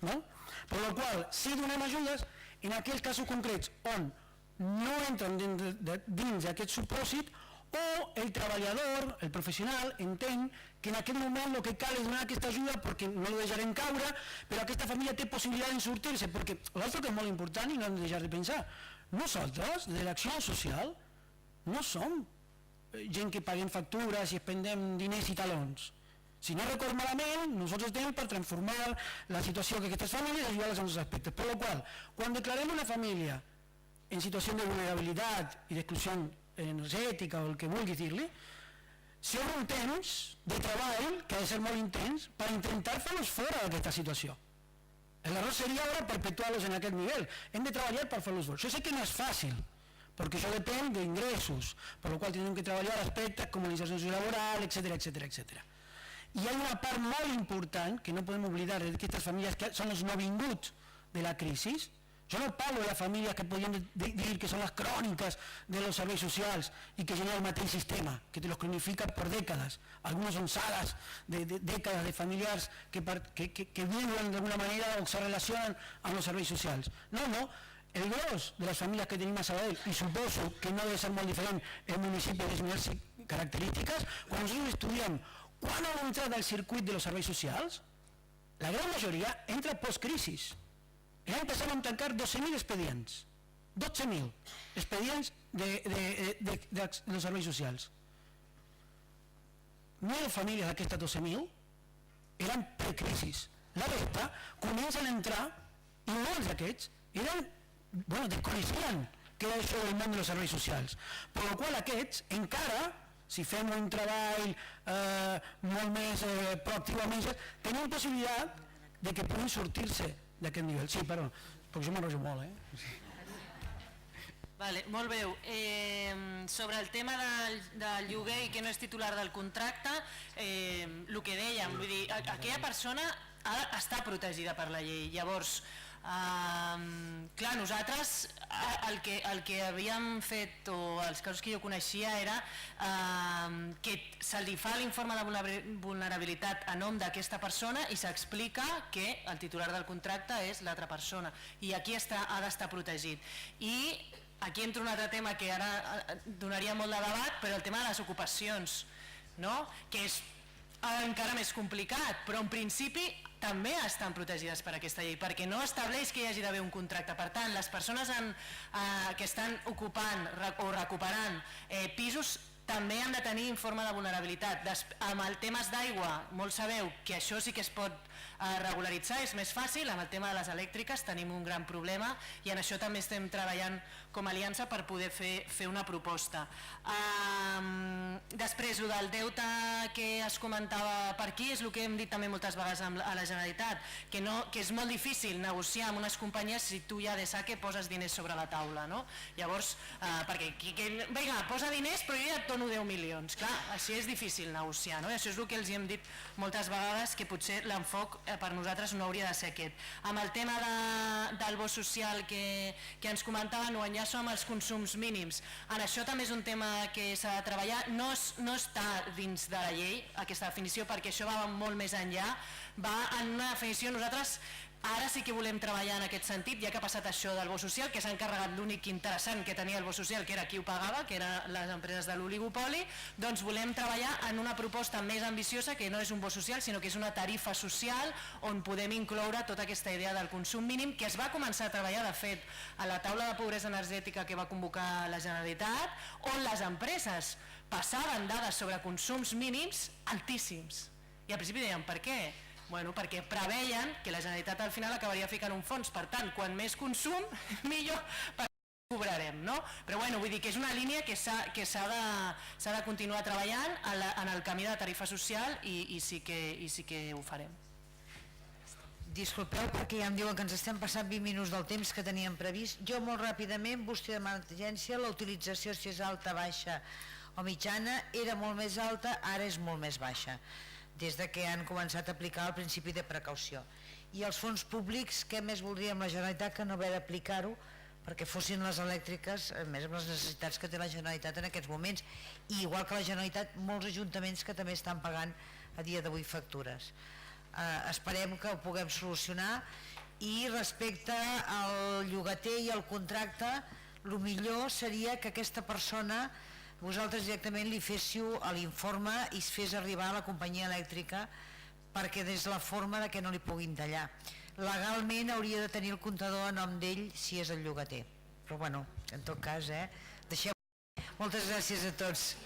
B: no? Per la qual sí donem ajudes en aquells casos concrets on no entren dins d'aquest supòsit o el treballador, el professional, entén que en aquest moment el que cal és donar aquesta ajuda perquè no ho deixarem caure, però aquesta família té possibilitat de sortir-se, perquè l'altre que és molt important i no hem de deixar de pensar, nosaltres, de l'acció social, no som gent que paguem factures i expendem diners i talons. Si no record malament, nosaltres tenim per transformar la situació que aquestes famílies i ajudar-les en els aspectes. Per la qual, quan declarem una família en situació de vulnerabilitat i d'exclusió energètica o el que vulguis dir-li, si hi ha un temps de treball, que ha de ser molt intens, per intentar fer-los fora d'aquesta situació. L'error seria ara perpetuar-los en aquest nivell. Hem de treballar per fer-los fora. Això sé que no és fàcil, perquè això depèn d'ingressos, per la qual tenim que treballar aspectes com la inserció laboral, etc. I hi ha una part molt important que no podem oblidar d'aquestes famílies que són els nouvinguts de la crisi. Jo no parlo de les famílies que podríem dir que són les cròniques de los serveis socials i que genera el mateix sistema, que te los cronifica per dècades. Algunes són sagas de dècades de familiars que viuen d'alguna manera o se relacionen amb els serveis socials. No, el gros de les famílies que tenim a Sabadell, i suposo que no deve ser molt diferent el municipi de similars característiques, quan nosaltres estudiem quan han entrat al circuit de los serveis socials, la gran majoria entra post-crisis. L'any passat vam tancar 12.000 expedients, 12.000 expedients dels serveis socials. 9 famílies d'aquestes 12.000 eren precrisis. La resta comencen a entrar i molts d'aquests desconeixien què era això del món dels serveis socials. Per la qual aquests encara, si fem un treball molt més proactiu, tenen possibilitat de que puguin sortir-se d'aquest nivell. Sí, perdó, perquè jo m'enrojo molt,
D: Vale, molt breu. Sobre el tema del lloguer i que no és titular del contracte, el que dèiem, vull dir, aquella persona està protegida per la llei. Llavors, clar, nosaltres el que havíem fet, o els casos que jo coneixia, era que se li fa l'informe de vulnerabilitat a nom d'aquesta persona i s'explica que el titular del contracte és l'altra persona i aquí ha d'estar protegit. I aquí entra un altre tema que ara donaria molt de debat, però el tema de les ocupacions, que és encara més complicat, però en principi també estan protegides per aquesta llei, perquè no estableix que hi hagi d'haver un contracte. Per tant, les persones que estan ocupant o recuperant pisos també han de tenir informe de vulnerabilitat. Amb el temes d'aigua, molt sabeu que això sí que es pot regularitzar, és més fàcil. Amb el tema de les elèctriques tenim un gran problema i en això també estem treballant com a aliança per poder fer una proposta. Després, el del deute que es comentava per aquí és el que hem dit també moltes vegades a la Generalitat, que és molt difícil negociar amb unes companyies si tu ja de saque poses diners sobre la taula, no? Llavors, perquè vinga, posa diners però jo ja et dono 10 milions, clar, així és difícil negociar, no? I això és el que els hem dit moltes vegades, que potser l'enfoc per nosaltres no hauria de ser aquest. Amb el tema del bo social que ens comentaven, ho enllaço amb els consums mínims. En això també és un tema que s'ha de treballar, no està dins de la llei aquesta definició, perquè això va molt més enllà, va en una definició. Nosaltres ara sí que volem treballar en aquest sentit, ja que ha passat això del bo social, que s'ha encarregat l'únic interessant que tenia el bo social, que era qui ho pagava, que eren les empreses de l'oligopoli. Doncs volem treballar en una proposta més ambiciosa, que no és un bo social, sinó que és una tarifa social on podem incloure tota aquesta idea del consum mínim, que es va començar a treballar, de fet, a la taula de pobresa energètica que va convocar la Generalitat, on les empreses passaven dades sobre consums mínims altíssims. I al principi deien, per què? Bueno, perquè preveien que la Generalitat al final acabaria ficant un fons, per tant, quan més consum, millor cobrarem, no? Però bueno, vull dir que és una línia que s'ha de continuar treballant en el camí de tarifa social i sí que ho farem.
A: Disculpeu perquè ja em diuen que ens estem passant 20 minuts del temps que teníem previst. Jo molt ràpidament, bústia d'emergència, la utilització, si és alta, baixa o mitjana, era molt més alta, ara és molt més baixa, des de que han començat a aplicar el principi de precaució. I els fons públics, què més voldríem la Generalitat que no haver d'aplicar-ho perquè fossin les elèctriques, a més amb les necessitats que té la Generalitat en aquests moments, i igual que la Generalitat, molts ajuntaments que també estan pagant a dia d'avui factures. Esperem que ho puguem solucionar. I respecte al llogater i al contracte, el millor seria que aquesta persona vosaltres directament li féssiu l'informe i es fes arribar a la companyia elèctrica, perquè des de la forma de que no li puguin tallar. Legalment hauria de tenir el comptador a nom d'ell si és el llogater, però bueno, en tot cas, deixem. Moltes gràcies a tots.